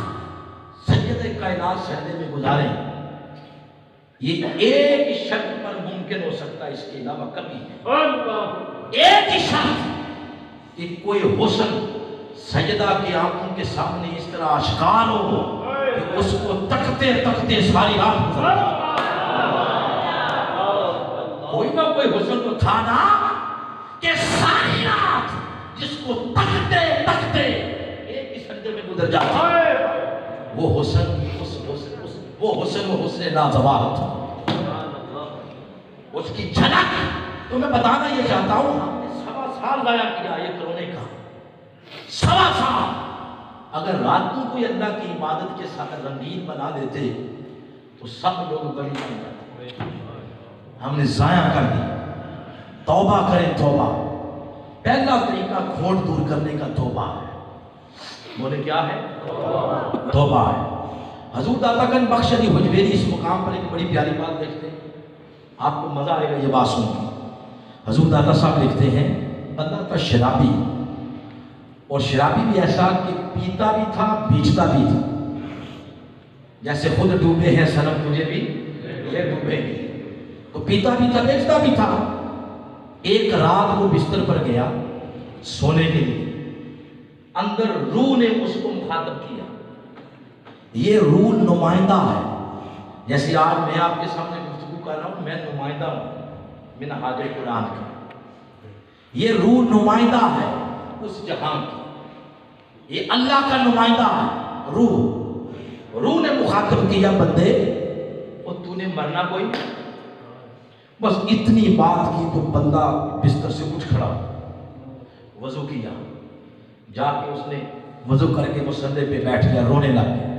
سید کائنات سجدے میں گزارے، یہ ایک ہی شرط پر ممکن ہو سکتا ہے، اس کے علاوہ کبھی نہیں۔ ایک ہی شرط کہ کوئی حسن سجدہ کی آنکھوں کے سامنے اس طرح آشکار ہو کہ اس کو تکتے تکتے ساری رات گزار۔ کوئی نہ کوئی حسن تو تھا نا کہ ساری رات جس کو تکتے تکتے ایک ہی سجدے میں گزر جاتا، وہ حسن نازوال تھا۔ اس کی جھلک تو میں بتانا یہ چاہتا ہوں، ہم نے 1.25 سال ضائع کیا یہ کرونے کا، 1.25 سال۔ اگر راتوں کو اللہ کی عبادت کے ساتھ رنگین بنا دیتے تو سب لوگ بڑی بن جاتے، ہم نے ضائع کر دی۔ توبہ کریں، توبہ پہلا طریقہ کھوٹ دور کرنے کا توبہ ہے۔ بولے کیا ہے؟ توبہ ہے۔ حضور داتا گنج بخش علی حجویری اس مقام پر ایک بڑی پیاری بات لکھتے ہیں، آپ کو مزہ آئے گا یہ بات سن کے۔ حضور داتا صاحب لکھتے ہیں بندہ تھا شرابی، اور شرابی بھی ایسا کہ پیتا بھی تھا بیچتا بھی تھا، جیسے خود ڈوبے ہیں صنم تجھے بھی یہ ڈوبے گی، تو پیتا بھی تھا بیچتا بھی تھا۔ ایک رات وہ بستر پر گیا سونے کے لیے، اندر روح نے اس کو مخاطب کیا۔ یہ روح نمائندہ ہے، جیسے آج میں آپ کے سامنے گفتگو کر رہا ہوں، میں نمائندہ ہوں منہاج قرآن کا، یہ روح نمائندہ ہے اس جہان کی، یہ اللہ کا نمائندہ ہے۔ روح نے مخاطب کیا بندے وہ تو نے مرنا کوئی بس اتنی بات کی تو بندہ بستر سے اٹھ کھڑا، وضو کیا، جا کے اس نے وضو کر کے مصلی پہ بیٹھ گیا، رونے لگ گیا۔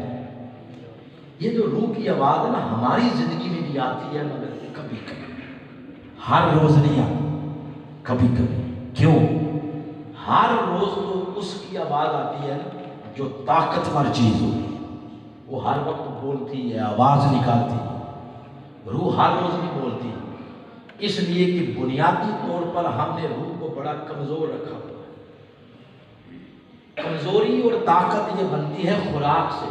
یہ جو روح کی آواز ہے نا ہماری زندگی میں بھی آتی ہے، مگر کبھی کبھی، ہر روز نہیں آتی، کبھی کبھی۔ کیوں؟ ہر روز تو اس کی آواز آتی ہے نا جو طاقتور چیز ہوتی ہے، وہ ہر وقت بولتی ہے، آواز نکالتی ہے۔ روح ہر روز نہیں بولتی، اس لیے کہ بنیادی طور پر ہم نے روح کو بڑا کمزور رکھا ہوا ہے۔ کمزوری اور طاقت یہ بنتی ہے خوراک سے۔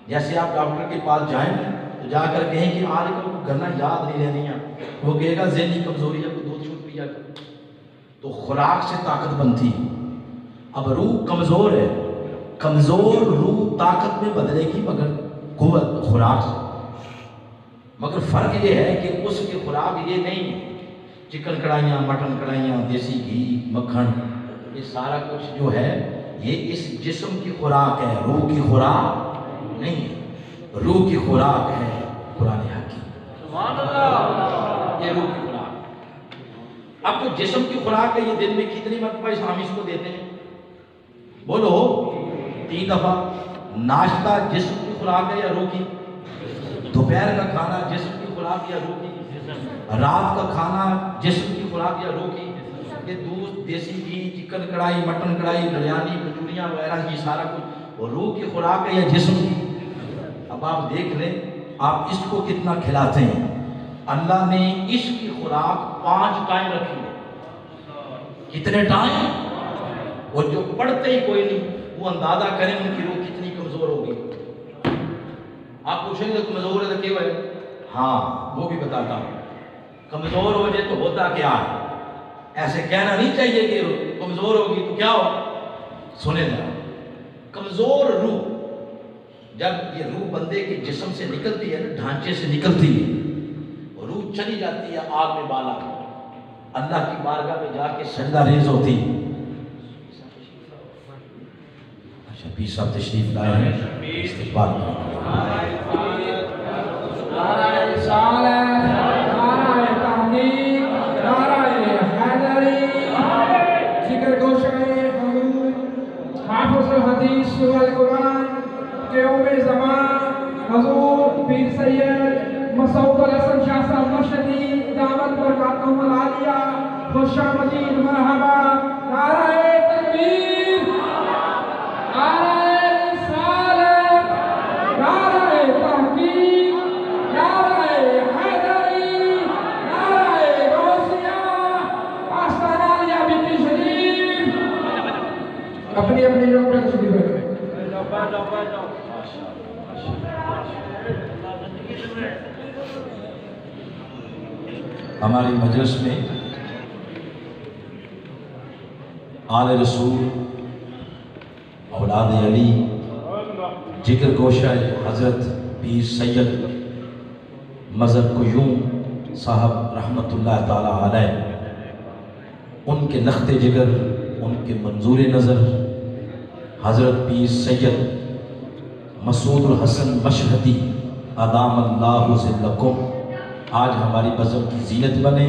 جیسے آپ ڈاکٹر کے پاس جائیں تو جا کر کہیں کہ آج کل کو گنا یاد نہیں رہنی ہے، وہ کہے گا ذہنی کمزوری ہے، کوئی دودھ شودھ پیا کر۔ تو خوراک سے طاقت بنتی ہے۔ اب روح کمزور ہے، کمزور روح طاقت میں بدلے گی مگر قوت خوراک سے۔ مگر فرق یہ ہے کہ اس کی خوراک یہ نہیں ہے چکن کڑھائیاں، مٹن کڑھائیاں، دیسی گھی، مکھن، یہ سارا کچھ جو ہے یہ اس جسم کی خوراک ہے، روح کی خوراک نہیں ہے۔ روح کی خوراک ہے قرآن حکیم، سبحان اللہ، یہ روح کی خوراک۔ اب جو جسم کی خوراک ہے یہ دن میں کتنی مرتبہ ہم اس کو دیتے ہیں؟ بولو 3 دفعہ۔ ناشتہ جسم کی خوراک ہے یا روح کی؟ دوپہر کا کھانا جسم کی خوراک یا روح کی؟ رات کا کھانا جسم کی خوراک یا روح کی؟ یہ دودھ، دیسی گھی، چکن کڑھائی، مٹن کڑھائی، بریانی، کچوریاں وغیرہ یہ سارا کچھ روح کی خوراک ہے یا جسم کی؟ اب آپ دیکھ لیں آپ اس کو کتنا کھلاتے ہیں۔ اللہ نے اس کی خوراک 5 ٹائم رکھی ہے۔ کتنے ٹائم؟ اور جو پڑھتے ہی کوئی نہیں وہ اندازہ کریں ان کی روح کتنی کمزور ہوگی۔ آپ پوچھیں گے کمزور ہے تو کیوں ہے؟ ہاں وہ بھی بتاتا ہوں۔ کمزور ہو جائے تو ہوتا کیا ہے؟ ایسے کہنا نہیں چاہیے کہ کمزور ہوگی تو کیا ہو۔ سنیں ذرا، کمزور روح جب یہ روح بندے کے جسم سے نکلتی ہے نا، ڈھانچے سے نکلتی ہے، روح چلی جاتی ہے آگ میں بالا، اللہ کی بارگاہ میں جا کے سجدہ ریز ہوتی ہے۔ اچھا پیر صاحب تشریف لائے ہیں، استقبال کریں۔ نعرہ رسالت، نعرہ تحقیق، نعرہ حیدری، ذکر گوشۂ حضور حافظ الحدیث والقرآن کے زمان حضور پیر سید مسعود الحسن شاہ صاحب مشہدی دعوت برکاتہم العالیہ، خوش آمدید، مرحبا۔ نعرہ تکبیر، نعرہ رسالت، نعرہ تحقیق، نعرہ حیدری، نعرہ غوثیہ، آستانہ علیہ بیٹی شریف، اپنی اپنی جگہ پر تشریف رکھیں۔ ہماری مجلس میں آل رسول، اولاد علی، جگر گوشہ حضرت پیر سید مظہر قیوم صاحب رحمت اللہ تعالی علیہ، ان کے لخت جگر، ان کے منظور نظر حضرت پیر سید مسعود الحسن مشہدی ادام اللہ ذلکم آج ہماری بزم کی زینت بنے۔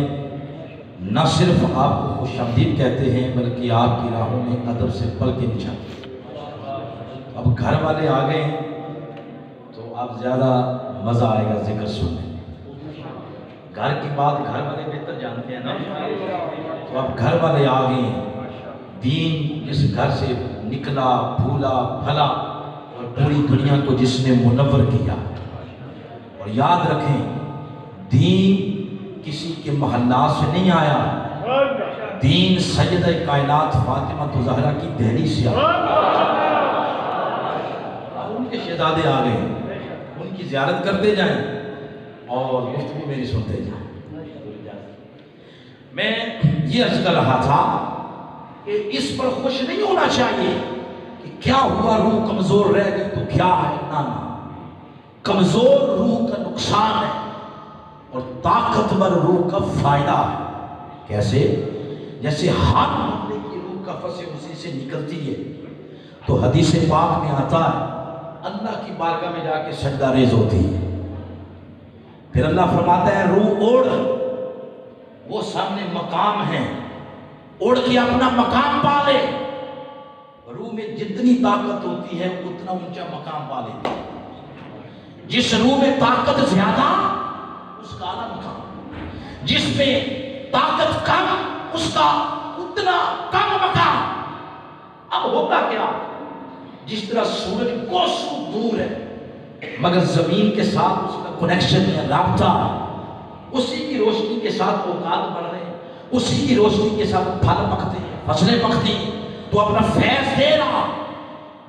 نہ صرف آپ کو خوش آمدید کہتے ہیں بلکہ آپ کی راہوں میں ادب سے پل کے نچھاتے ہیں۔ اب گھر والے آ گئے ہیں تو اب زیادہ مزہ آئے گا ذکر سننے میں۔ گھر کی بات گھر والے بہتر جانتے ہیں نا، تو اب گھر والے آ گئے ہیں۔ دین جس گھر سے نکلا پھولا پھلا اور پوری دنیا کو جس نے منور کیا، اور یاد رکھیں دین کسی کے محلات سے نہیں آیا، دین سیدہ کائنات فاطمہ زہرا کی دہلی سے آیا۔ ان کے شہزادے آ گئے، ان کی زیارت کرتے جائیں اور گفتگو میری سنتے جائیں۔ میں یہ عرض کر رہا تھا کہ اس پر خوش نہیں ہونا چاہیے کہ کیا ہوا روح کمزور رہ گئی تو کیا ہے، نہ کمزور روح کا نقصان ہے اور طاقتور روح کا فائدہ ہے۔ کیسے؟ جیسے ہر بندے کی روح کفن اسی سے نکلتی ہے تو حدیث پاک میں آتا ہے اللہ کی بارگاہ میں جا کے سجدہ ریز ہوتی ہے۔ پھر اللہ فرماتا ہے روح اڑ، وہ سامنے مقام ہے، اڑ کے اپنا مقام پا لے۔ روح میں جتنی طاقت ہوتی ہے اتنا اونچا مقام پا لیتی ہے۔ جس روح میں طاقت زیادہ اس کا اعلیٰ مقام، جس میں طاقت کم اس کا اتنا کم مقام۔ اب ہوتا کیا، جس طرح سورج کوسوں دور ہے مگر زمین کے ساتھ اس کا کنیکشن ہے، رابطہ، اسی کی روشنی کے ساتھ اوقات بڑھ رہے ہیں، اسی کی روشنی کے ساتھ پھل پکتے ہیں، فصلیں پکتی ہیں، تو اپنا فیض دے رہا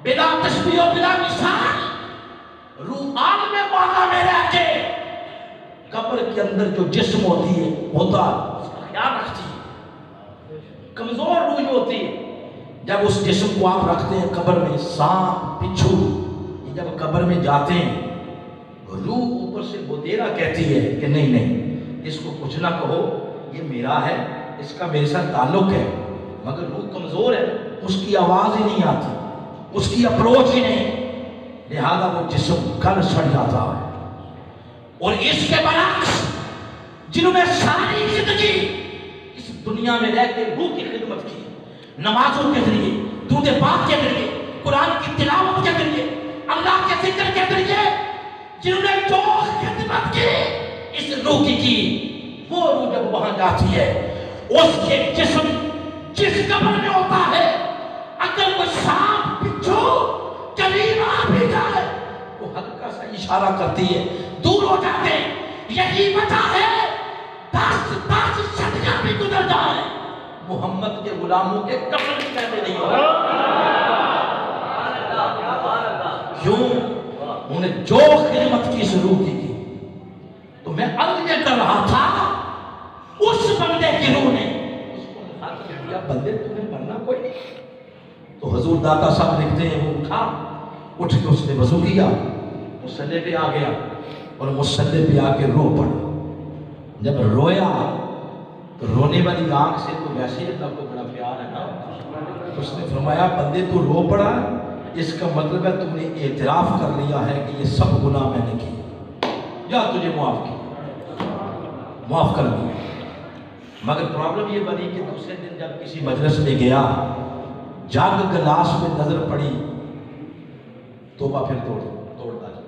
بلا تشبیہ و بلا مثال۔ روح عالم بالا میں رہ کے قبر کے اندر جو جسم ہوتی ہے ہوتا اس کا خیال رکھتی ہے۔ کمزور روح جو ہوتی ہے، جب اس جسم کو آپ رکھتے ہیں قبر میں، سانپ بچھو یہ جب قبر میں جاتے ہیں، روح اوپر سے بودیرا کہتی ہے کہ نہیں نہیں اس کو کچھ نہ کہو، یہ میرا ہے، اس کا میرے ساتھ تعلق ہے، مگر روح کمزور ہے، اس کی آواز ہی نہیں آتی، اس کی اپروچ ہی نہیں، لہذا وہ جسم کل سڑ جاتا ہے۔ اور اس کے برعکس جنہوں نے ساری زندگی اس دنیا میں رہ کے روح کی خدمت کی، نمازوں کے ذریعے، درود پاک کے ذریعے، قرآن کی تلاوت کے ذریعے، اللہ کے ذکر کے ذریعے، جنہوں نے جو خدمت کی اس روح کی، وہ روح جب وہاں جاتی ہے، اس کے جسم جس قبر میں ہوتا ہے، اگر وہ سانپ بچھو قریب آ بھی جائے وہ ہلکا سا اشارہ کرتی ہے، دور ہو جاتے ہیں۔ یہی وجہ ہے 10 صدیاں بھی گزر جائے محمد کے غلاموں کے قبر بھی کہتے نہیں ہوئے۔ کیوں؟ انہیں جو خدمت کی ضرور کی تھی۔ تو میں عرض یہ کر رہا تھا، اس بندے کی روح نے اس کو مخاطب کیا، بندے تمہیں مرنا کوئی نہیں۔ تو حضور داتا صاحب لکھتے ہیں وہ اٹھا، اٹھ کے اس نے وضو کیا، مصلی پہ آ گیا اور مصلی پہ آ کے رو پڑا۔ جب رویا تو رونے والی آنکھ سے تو ویسے ہی اللہ کو بڑا پیار ہے نا، اس نے فرمایا بندے تو رو پڑا، اس کا مطلب ہے تم نے اعتراف کر لیا ہے کہ یہ سب گناہ میں نے کیے، یا تجھے معاف کر دیا۔ مگر پرابلم یہ بنی کہ دوسرے دن جب کسی مجلس میں گیا، جگ گلاس میں نظر پڑی، توبہ پھر توڑ ڈالی،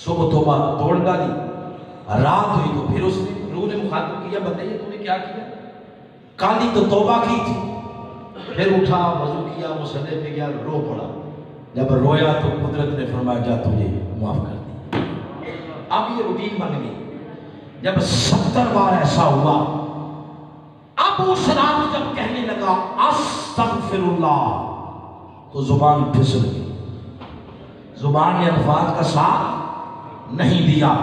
صبح توبہ توڑ ڈالی، رات ہوئی تو پھر اس نے روح نے مخاطب کیا، بندے یہ تو نے کیا کیا، کالی تو توبہ کی تھی۔ پھر اٹھا، وضو کیا، مصلی پہ گیا، رو پڑا۔ جب رویا تو قدرت نے فرمایا جا تجھے معاف کر دی۔ اب یہ روٹین بن گئی۔ جب 70 بار ایسا ہوا، اب اس رات جب کہنے لگا استغفر اللہ، تو زبان پھسل گئی، زبان نے الفاظ کا ساتھ نہیں دیا۔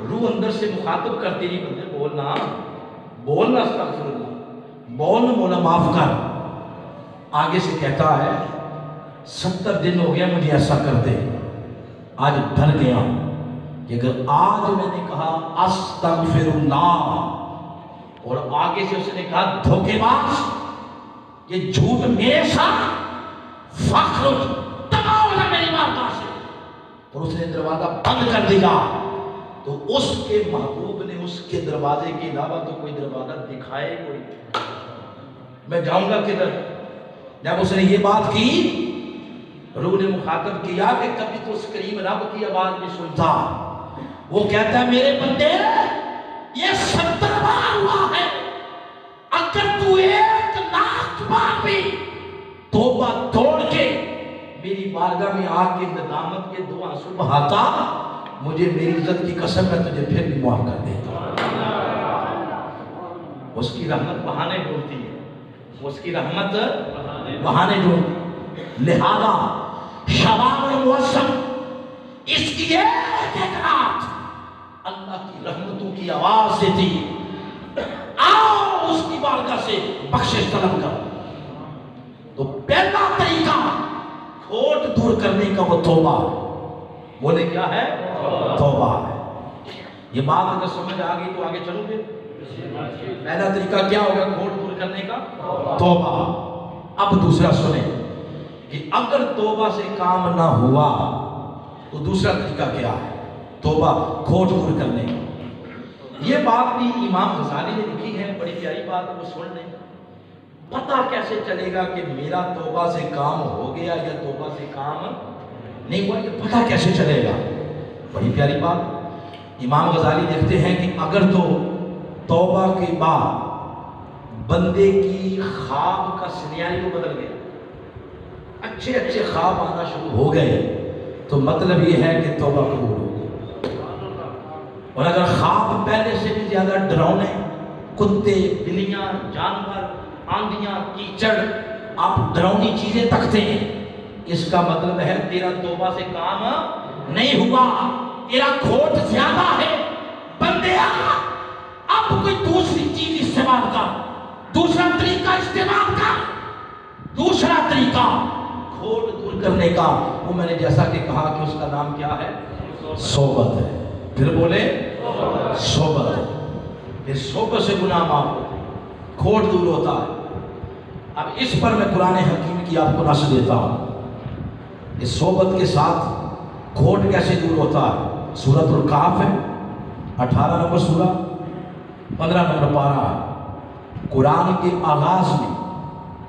روح اندر سے مخاطب کرتی رہی، بندے بولنا استغفر اللہ، بولنا، مولا معاف کر۔ آگے سے کہتا ہے 70 دن ہو گیا مجھے ایسا کرتے، آج ڈر گیا کہ اگر آج میں نے کہا استغفر اللہ اور آگے سے اس نے کہا دھوکے باز، یہ جھوٹ میرے ساتھ، فخر تباہ ہوگا میری بارگاہ سے، اور اس نے دروازہ بند کر دیا، تو اس کے محبوب نے اس کے دروازے کے علاوہ تو کوئی دروازہ دکھائے کوئی، میں جاؤں گا کدھر؟ جب اس نے یہ بات کی، روح نے مخاطب کیا کہ کبھی تو اس کریم رب کی آواز میں سنتا، وہ کہتا ہے میرے بندے یہ 70 بار ہوا ہے، اگر تو 1,00,000 بار بھی توبہ توڑ کے میری بارگاہ میں آ کے ندامت کے 2 آنسو بہاتا، مجھے میری عزت کی قسم ہے تجھے پھر بھی معاف کر دیتا۔ اس کی رحمت بہانے ڈھونڈتی ہے، اس کی رحمت بہانے ڈھونڈتی۔ لہذا شوال المعظم اس کی ایک رات اللہ کی رحمتوں کی آواز سے تھی، آؤ اس کی بارگاہ سے بخشش طلب کر۔ تو پہلا طریقہ کھوٹ دور کرنے کا وہ توبہ، بولے کیا ہے؟ توبہ ہے۔ یہ بات اگر سمجھ آ گئی تو آگے چلو گے۔ پہلا طریقہ کیا ہوگا کھوٹ دور کرنے کا؟ توبہ۔ اب دوسرا سنیں کہ اگر توبہ سے کام نہ ہوا تو دوسرا طریقہ کیا ہے؟ توبہ کھوٹ دور کرنے کا۔ یہ بات بھی امام غزالی نے لکھی ہے، بڑی پیاری بات ہے، وہ سن لیں۔ پتہ کیسے چلے گا کہ میرا توبہ سے کام ہو گیا یا توبہ سے کام نہیں ہوا، یہ پتہ کیسے چلے گا؟ بڑی پیاری بات۔ امام غزالی لکھتے ہیں کہ اگر تو توبہ کے بعد بندے کی خواب کا سینیریو بدل گیا، اچھے اچھے خواب آنا شروع ہو گئے، تو مطلب یہ ہے کہ توبہ قبول ہو گئی۔ اور اگر خواب پہلے سے بھی زیادہ ڈراؤنے، کتے، بلیاں، جانور، آندیاں، کیچڑ، آپ ڈراؤنی چیزیں تکتے ہیں، اس کا مطلب ہے تیرا توبہ سے کام نہیں ہوا، تیرا کھوٹ زیادہ ہے۔ بندیا اب کوئی دوسری چیز استعمال کر، دوسرا طریقہ استعمال کر، دوسرا طریقہ کھوٹ دور کرنے کا۔ وہ میں نے جیسا کہ کہا کہ اس کا نام کیا ہے؟ صحبت ہے۔ پھر بولے صحبت ہے۔ پھر صحبت سے گناہ معاف ہوتا ہے، کھوٹ دور ہوتا ہے۔ اب اس پر میں قرآن حکیم کی آپ کو نص دیتا ہوں، اس صحبت کے ساتھ کھوٹ کیسے دور ہوتا ہے۔ سورۃ الکہف ہے، 18 نمبر سورہ، 15 نمبر پارہ ہے۔ قرآن کے آغاز میں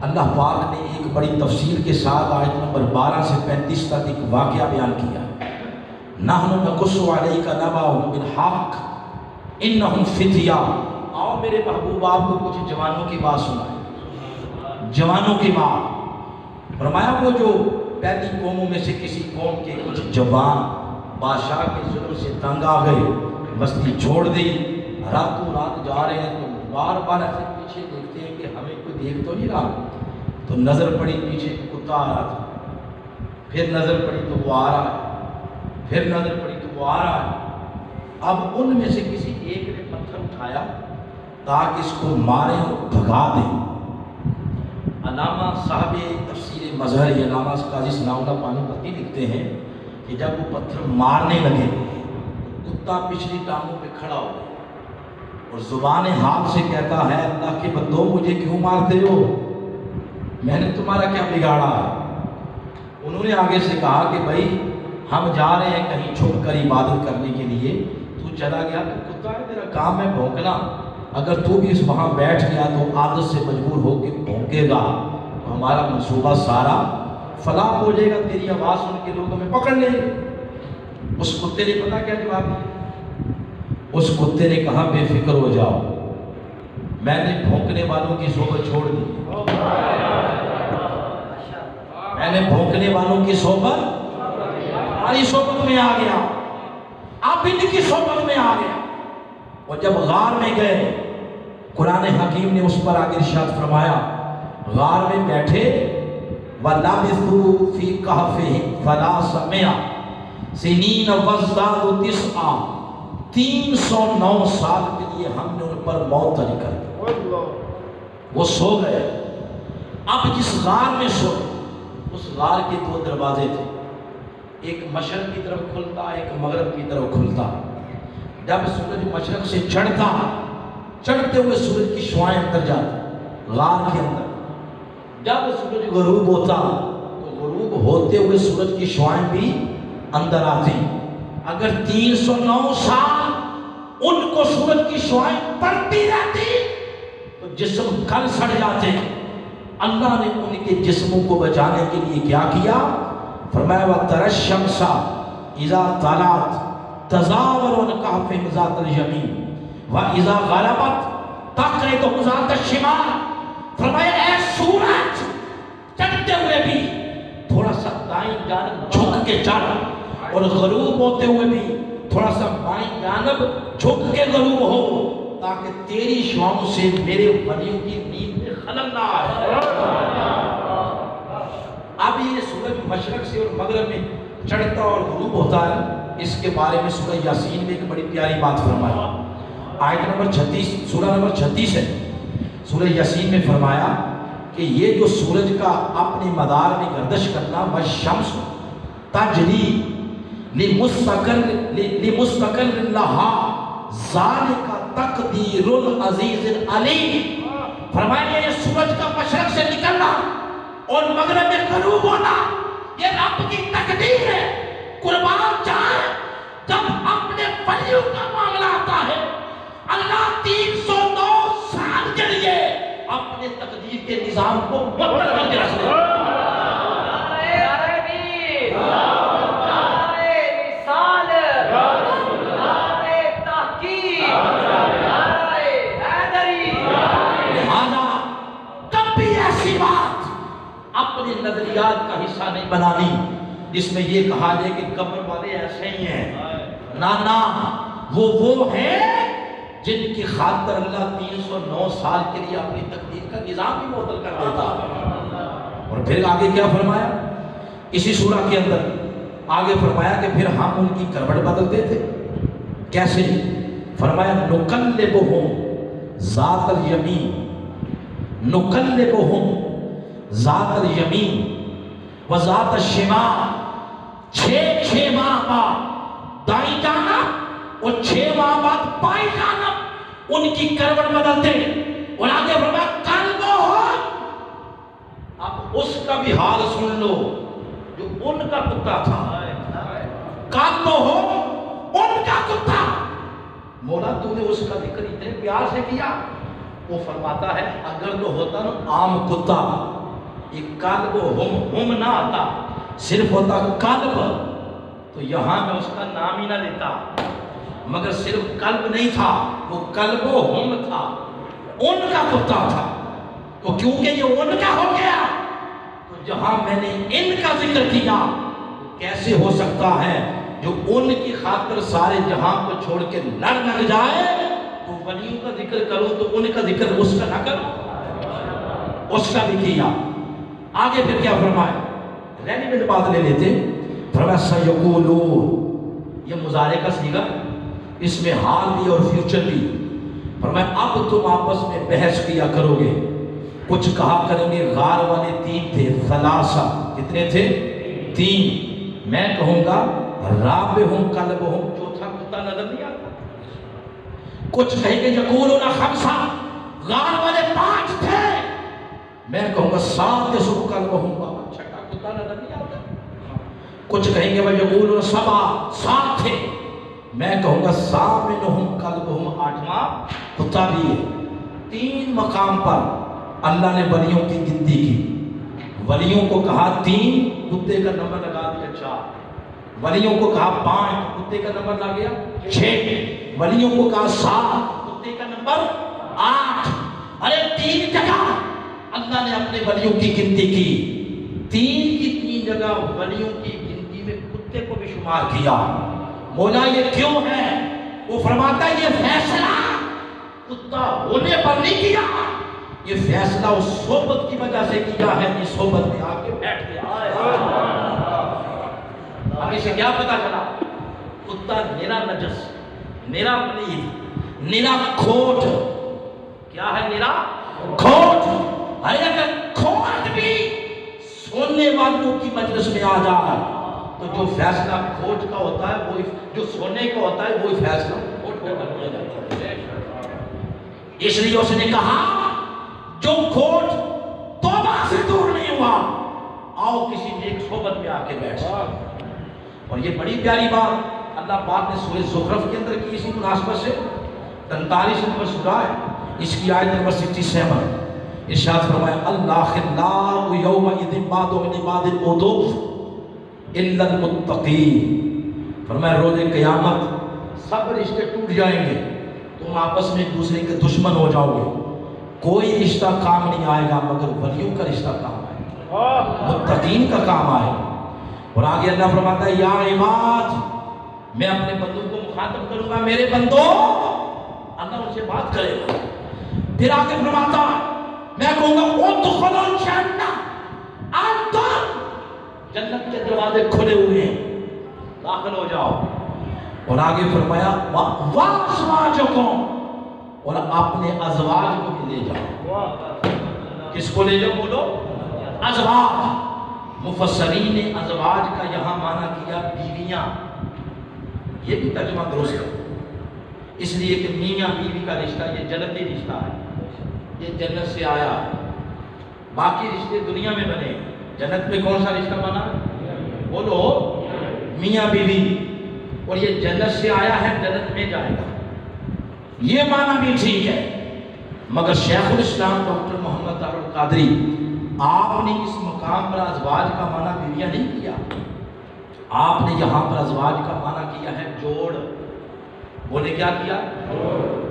اللہ پاک نے ایک بڑی تفصیل کے ساتھ آیت نمبر 12 سے 35 تک ایک واقعہ بیان کیا ہے۔ نحن نقص علیک نبأہم بالحق انہم فتیہ۔ آؤ میرے محبوب آپ کو کچھ جوانوں کی بات سنائیں، جوانوں کی بات۔ فرمایا وہ جو پہلی قوموں میں سے کسی قوم کے کچھ جوان بادشاہ کے ظلم سے تنگ آ گئے، بستی چھوڑ دی، راتوں رات جا رہے ہیں، تو بار بار ایسے پیچھے دیکھتے ہیں کہ ہمیں کوئی دیکھ تو نہیں رہا، تو نظر پڑی پیچھے کتا آ رہا تھا، پھر نظر پڑی تو وہ آ رہا ہے، پھر نظر پڑی تو وہ آ رہا ہے۔ اب ان میں سے کسی ایک نے پتھر اٹھایا تاکہ اس کو ماریں اور بھگا دیں۔ علامہ صاحب تفسیر مظہر، علامہ قاضی ثناء اللہ پانی پتی لکھتے ہیں کہ جب وہ پتھر مارنے لگے، کتا پچھلی ٹانگوں پہ کھڑا ہو گیا اور زبان حال سے کہتا ہے اللہ کے بندو مجھے کیوں مارتے ہو، میں نے تمہارا کیا بگاڑا ہے۔ انہوں نے آگے سے کہا کہ بھائی ہم جا رہے ہیں کہیں چھپ کر عبادت کرنے کے لیے، تو چلا گیا تو کتا ہے، تیرا کام ہے بھونکنا، اگر تو بھی اس وہاں بیٹھ گیا تو عادت سے مجبور ہو کے بھونکے گا، تو ہمارا منصوبہ سارا فلاح ہو جائے گا، تیری آواز سن کے لوگ ہمیں پکڑ لیں گے۔ اس کتے نے پتا کیا جواب دیا؟ اس کتے نے کہا بے فکر ہو جاؤ، میں نے بھونکنے والوں کی صحبت چھوڑ دی، میں نے بھونکنے والوں کی صحبت ہماری صحبت میں آ گیا، آپ ان کی صحبت میں آ گیا۔ اور جب غار میں گئے، قرآن حکیم نے اس پر آگے ارشاد فرمایا، غار میں بیٹھے وَلَبِثُوا فِي كَهْفِهِمْ 300 سِنِينَ وَازْدَادُوا 9 309 سال کے لیے ہم نے ان پر موت طاری کر دی، وہ سو گئے۔ اب جس غار میں سوئے، اس غار کے 2 دروازے تھے، ایک مشرق کی طرف کھلتا، ایک مغرب کی طرف کھلتا۔ جب سورج مشرق سے چڑھتا، چڑھتے ہوئے سورج کی شعاعیں اندر جاتی غار کے اندر، جب سورج غروب ہوتا تو غروب ہوتے ہوئے سورج کی شعاعیں بھی اندر آتی۔ اگر 309 سال ان کو سورج کی شعاعیں پڑتی رہتی تو جسم کل سڑ جاتے۔ اللہ نے ان کے جسموں کو بچانے کے لیے کیا کیا؟ فرمایا وَتَرَى الشَّمْسَ إِذَا طَلَعَتْ تَزَاوَرُ عَنْ كَهْفِهِمْ ذَاتَ الْيَمِينِ وَإِذَا غَرَبَتْ تَقْرِضُهُمْ ذَاتَ الشِّمَالِ۔ فرمایا اے سورج چڑھتے ہوئے بھی تھوڑا سا دائیں جانب جھک کے چڑھ، اور غروب ہوتے ہوئے بھی تھوڑا سا بائیں جانب جھک کے غروب ہو، تاکہ تیری شعاؤں سے میرے ولیوں کی نیند میں خلل نہ آئے۔ اب یہ سورج مشرق سے اور مغرب میں چڑھتا اور غروب ہوتا ہے، اس کے بارے میں سورہ یاسین میں ایک بڑی پیاری بات فرمایا، آیت نمبر 36، سورہ نمبر 36 ہے، سورہ یاسین میں فرمایا کہ یہ جو سورج کا اپنے مدار میں گردش کرنا، والشمس تجری لمستقر لها ذالک تقدیر العزیز العلیم۔ فرمایا یہ سورج کا مشرق سے نکلنا اور مغرب میں غروب ہونا، یہ رب کی تقدیر ہے۔ قربان جائے جب ہم ولیوں کا معاملہ آتا ہے، اللہ 309 سال کے لیے اپنے تقدیر کے نظام کو معطل کر کے رکھ دے. لہذا کبھی ایسی بات اپنے نظریات کا حصہ نہیں بنانی جس میں یہ کہا جائے کہ قبر والے ایسے ہی ہیں. نانا، وہ ہیں جن کی خاطر اللہ 309 سال کے لیے اپنی تقدیر کا نظام بھی معطل کر دیتا. اور پھر آگے کیا فرمایا اسی سورہ کے اندر؟ آگے فرمایا کہ پھر ہم ان کی کروٹ بدلتے تھے. کیسے؟ فرمایا نقلبہم ذات الیمین، نقلبہم ذات الیمین و ذات الشمال، 6 ماہ بعد دائیں جانب اور 6 ماہ بعد بائیں جانب ان کی کروٹ بدلتے. اور آگے فرمایا قلبہم، اب اس کا بھی حال سن لو جو ان کا کتا تھا. قلبہم، ان کا کتا. مولا تو نے اس کا ذکر اتنے پیار سے کیا. وہ فرماتا ہے اگر تو ہوتا نا عام کتا، یہ قلب ہم نہ آتا، صرف ہوتا قلب، تو یہاں میں اس کا نام ہی نہ لیتا. مگر صرف قلب نہیں تھا، وہ قلب ہم تھا، ان کا کتا تھا. تو کیونکہ یہ ان کا ہو گیا تو جہاں میں نے ان کا ذکر کیا کیسے ہو سکتا ہے جو ان کی خاطر سارے جہاں کو چھوڑ کے لڑ جائے تو ولیوں کا ذکر کرو تو ان کا ذکر اس کا نہ کرو. اس کا بھی کیا. آگے پھر کیا فرمایا؟ ریلیونٹ بات لے لیتے. فرمایا سیقولون، یہ مضارع کا صیغہ، اس میں حال بھی اور فیوچر بھی. فرمایا اب تم آپس میں بحث کیا کرو گے. کچھ کہا کریں گے غار والے 3 تھے، ثلاثہ. کتنے تھے؟ 3. میں کہوں گا رابعہم قلبہم، چوتھا کتا نظر نہیں آتا. کچھ کہیں گے یقولون 5، غار والے 5 تھے. میں کہوں گا سادسہم قلبہم، چھٹا کتا نظر نہیں آتا. کچھ کہیں گے یقولون 7 تھے. میں کہوں گا ثامنہم قلبہم، 8واں کتا بھی ہے. 3 مقام پر اللہ نے ولیوں کی گنتی کی. ولیوں کو کہا 3، کتے کا نمبر لگا دیا 4. ولیوں کو کہا 5، کتے کا نمبر لگ گیا 6. ولیوں کو کہا 7، کتے کا نمبر 8. ارے 3 جگہ اللہ نے اپنے ولیوں کی گنتی کی. 3 جگہ ولیوں کی گنتی میں کتے کو بھی شمار کیا. مولا یہ کیوں ہے؟ وہ فرماتا ہے یہ فیصلہ کتا ہونے پر نہیں کیا، یہ فیصلہ اس صحبت کی وجہ سے کیا ہے. یہ صحبت میں آ کے بیٹھ گیا. اب اسے کیا پتا چلا؟ کتا نیرا نجس، نیرا پلید، نیرا کھوٹ. کیا ہے نیرا کھوٹ؟ ارے اگر کھوٹ بھی سونے والوں کی مجلس میں آ جائے تو جو فیصلہ کھوٹ کا ہوتا ہے وہی جو سونے کا ہوتا ہے وہی فیصلہ کھوٹ کا کر دیا جاتا ہے. اس لیے اس نے کہا جو کھوٹ توبہ سے دور نہیں ہوا، آؤ کسی نیک صحبت میں آ کے بیٹھ. اور یہ بڑی پیاری بات اللہ پاک نے سورہ زخرف کے اندر کی اسی مناسبت سے. 43 نمبر سورہ ہے، اس کی آیت نمبر 67. ارشاد فرمایا اللہ خلاء یومئذ بعضهم لبعض عدو الا المتقین. فرمایا روز قیامت سب رشتے ٹوٹ جائیں گے، تم آپس میں ایک دوسرے کے دشمن ہو جاؤ گے. کوئی رشتہ کام نہیں آئے گا مگر ولیوں کا رشتہ کام آئے گا، متقین کا کام آئے گا. اور آگے اللہ فرماتا ہے یا عباد، میں اپنے بندوں کو مخاطب کروں گا، میرے بندوں. اللہ ان سے بات کرے گا. پھر آگے فرماتا میں کہوں گا ادخلوا الجنہ، انتم، جنت کے دروازے کھلے ہوئے ہیں، داخل ہو جاؤ. اور آگے فرمایا وازواجکم، اور اپنے ازواج کو بھی لے جاؤ. کس کو لے جاؤ بولو؟ ازواج. مفسرین نے ازواج کا یہاں معنی کیا بیویاں. یہ بھی ترجمہ درست ہے، اس لیے کہ میاں بیوی کا رشتہ یہ جنتی رشتہ ہے، یہ جنت سے آیا ہے. باقی رشتے دنیا میں بنے، جنت میں کون سا رشتہ بنا؟ بولو میاں بیوی. اور یہ جنت سے آیا ہے جنت میں جائے گا، یہ معنی بھی ٹھیک ہے، مگر شیخ الاسلام ڈاکٹر محمد طاہر القادری آپ نے اس مقام پر ازواج کا معنی بیویاں نہیں کیا، آپ نے یہاں پر ازواج کا معنی کیا ہے جوڑ۔ بولے کیا کیا؟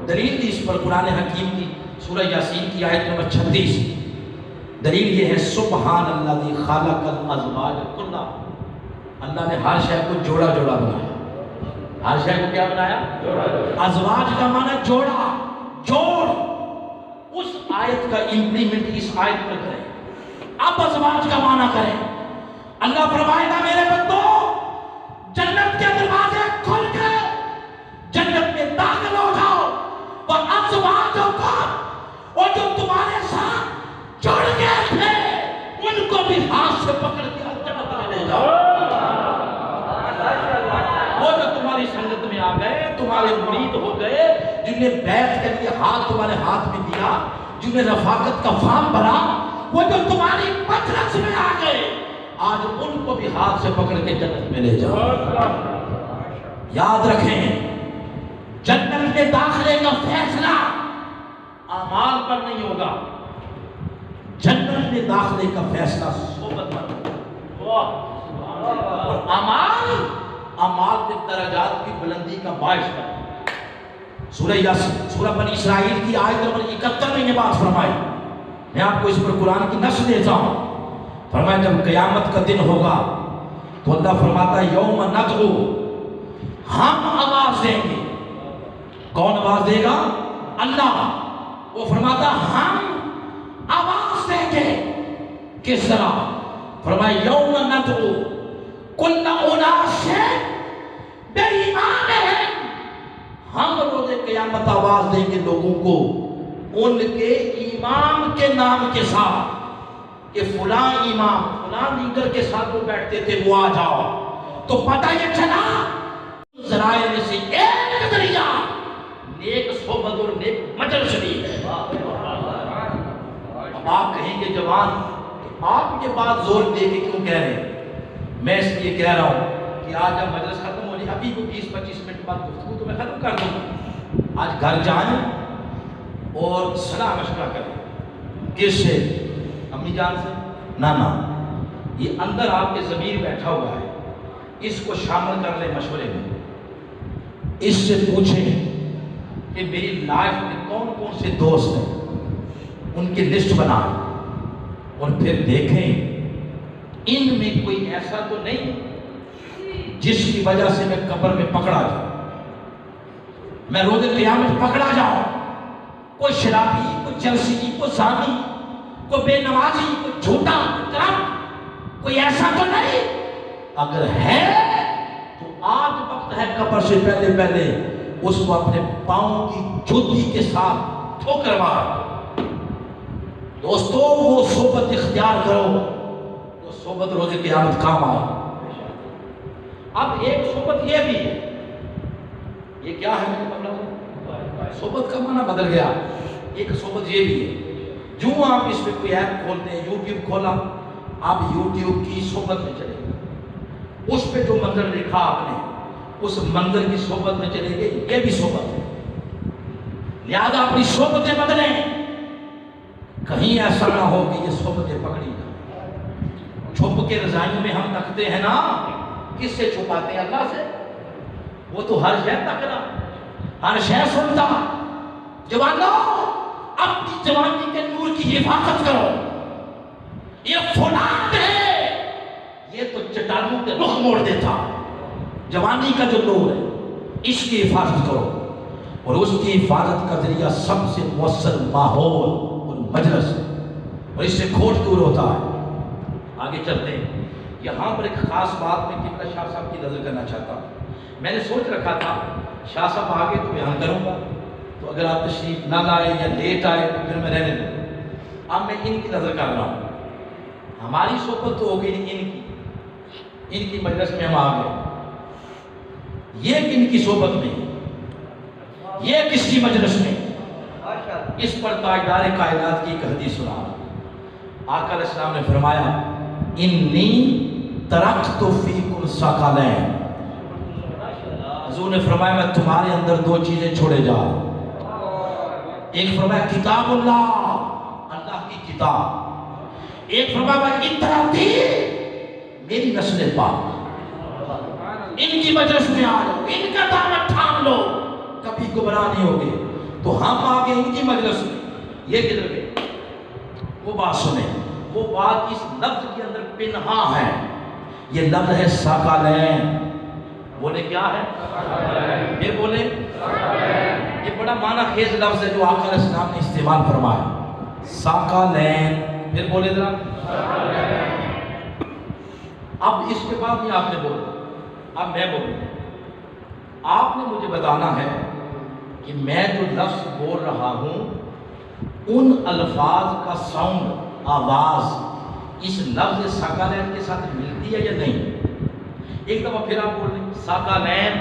دلیل دی اس پر قرآن حکیم کی سورہ یاسین کی آیت نمبر 36، دلیل یہ ہے سبحان اللہ دی خالق الازواج کلھا، اللہ نے ہر شے کو جوڑا جوڑا بنایا، ہر شے کو کیا بنایا؟ ازواج کا معنی جوڑا، جوڑ۔ اس آیت کا امپلیمنٹ اس آیت پر کریں، اب ازواج کا معنی کریں۔ اللہ فرمائے گا میرے بندو جنت کے دروازے کھل گئے، جنت میں داخل ہو جاؤ، اور ازواجوں کو اور جو تمہارے ساتھ جڑ گئے تھے ان کو بھی ہاتھ سے پکڑ کے جنت میں لے جاؤ۔ وہ جو تمہاری سنگت میں آ گئے، تمہارے مرید ہو گئے، جنہیں بیعت کے لیے ہاتھ تمہارے ہاتھ میں دیا، جنہیں رفاقت کا فام بھرا، وہ جو تمہاری مجلس میں آ گئے، آج ان کو بھی ہاتھ سے پکڑ کے جنت میں لے جاؤ۔ یاد رکھیں جنت میں داخلے کا فیصلہ اعمال پر نہیں ہوگا، جنت میں داخلے کا فیصلہ صحبت پر ہوگا، اور اعمال کے درجات کی بلندی کا باعث بنے۔ سورہ بنی اسرائیل کی آیت نمبر 71 میں یہ بات فرمائی، میں آپ کو اس پر قرآن کی نص دیتا ہوں۔ فرمایا جب قیامت کا دن ہوگا تو اللہ فرماتا ہے یوم ندعو، ہم آواز دیں گے۔ کون آواز دے گا؟ اللہ۔ وہ فرماتا ہم آواز دیں گے، کس طرح؟ فرمایا یوم ندعو کل اناس بإمامہم، ہم روز قیامت آواز دیں گے لوگوں کو ان کے امام کے نام کے ساتھ، کہ فلاں امام فلاں لیڈر کے ساتھ وہ بیٹھتے تھے، وہ آ جاؤ۔ تو پتہ یہ چلا ذرائع میں سے ایک ذریعہ نیک صحبت اور نیک مجلس شریف ہے۔ اب آپ کہیں گے جوان کہ آپ یہ بات زور دے کے کیوں کہہ رہے ہیں؟ میں اس لیے کہہ رہا ہوں کہ آج جب مجلس ختم ہو جائے، ابھی کو 20-25 منٹ بعد گفتگو تو میں ختم کر دوں گا، آج گھر جائیں اور صلاح مشورہ کریں۔ کس سے؟ امی جان سے؟ نہ، یہ اندر آپ کے ضمیر بیٹھا ہوا ہے، اس کو شامل کر لیں مشورے میں، اس سے پوچھیں کہ میری لائف میں کون کون سے دوست ہیں، ان کی لسٹ بنائیں، اور پھر دیکھیں ان میں کوئی ایسا تو نہیں جس کی وجہ سے میں قبر میں پکڑا جاؤں، میں روز قیامت پکڑا جاؤں۔ کوئی شرابی، کوئی جلسی، کوئی زانی، کوئی بے نمازی، کوئی جھوٹا، کوئی کرم، کوئی ایسا تو نہیں؟ اگر ہے تو آج وقت ہے قبر سے پہلے اس کو اپنے پاؤں کی جوتی کے ساتھ ٹھوکر مار۔ دوستو وہ صحبت اختیار کرو جو صحبت روز قیامت کام آئے۔ اب ایک صحبت یہ بھی ہے، یہ کیا ہے؟ صحبت کا معنی بدل گیا۔ ایک صحبت یہ بھی ہے، جو آپ اس میں کوئی ایپ کھولتے ہیں، یوٹیوب کھولا، آپ یوٹیوب کی صحبت میں چلے گئے، اس پہ جو منظر دیکھا آپ نے اس منظر کی صحبت میں چلے گئے، یہ بھی صحبت ہے۔ لہذا اپنی صحبتیں بدلیں، کہیں ایسا نہ ہو کہ یہ صحبتیں پکڑی جائیں۔ چھپ کے رضائیوں میں ہم تکتے ہیں نا، کس سے چھپاتے ہیں؟ اللہ سے۔ وہ تو ہر شے تک رہا، ہر شے سنتا۔ جوانوں اپنی جوانی کے نور کی حفاظت کرو۔ یہ فولاد ہے، یہ تو چٹانوں کے رخ موڑ دیتا۔ جوانی کا جو نور ہے اس کی حفاظت کرو، اور اس کی حفاظت کا ذریعہ سب سے مؤثر ماحول اور مجلس ہے، اور اس سے کھوٹ دور ہوتا ہے۔ آگے چلتے ہیں، یہاں پر ایک خاص بات میں قبلہ شاہ صاحب کی نظر کرنا چاہتا ہوں۔ میں نے سوچ رکھا تھا شاہ صاحب آگے تو بیان کروں گا، تو اگر آپ تشریف نہ لائے یا لیٹ آئے تو پھر میں رہنے دوں۔ اب میں ان کی نظر کر رہا ہوں، ہماری صحبت تو ہو گئی ان کی مجلس میں ہم آ گئے، یہ کن کی صحبت میں، یہ کس کی مجلس میں؟ اس پر تاجدار کائنات کی ایک حدیث سنا۔ آقا علیہ السلام نے فرمایا انی ترکت فیکم ثقلین، نے فرمایا میں تمہارے اندر دو چیزیں چھوڑے جا رہا ہوں. ایک فرمایا کتاب اللہ، اللہ کی کتاب. ایک فرمایا اطاعتی میری نسل پاک، ان کی مجلس میں آ جاؤ، ان کا دعوت تھام لو، کبھی گمراہ نہیں ہوگے. تو ہم آگے ان کی مجلس میں. یہ کدھر گئے؟ وہ بات سنیں، وہ بات اس لفظ کے اندر پنہا ہے. یہ لفظ ہے ثقلین. بولے کیا ہے؟ یہ بولے یہ بڑا معنی خیز لفظ ہے جو آقا علیہ السلام نے استعمال فرمایا. ثقلین. پھر بولے ذرا. اب اس کے بعد میں آپ نے بولا، اب میں بولوں. آپ نے مجھے بتانا ہے کہ میں جو لفظ بول رہا ہوں ان الفاظ کا ساؤنڈ، آواز اس لفظ ثقلین کے ساتھ ملتی ہے یا نہیں. ایک دفعہ پھر آپ بول رہے ہیں ثقلین.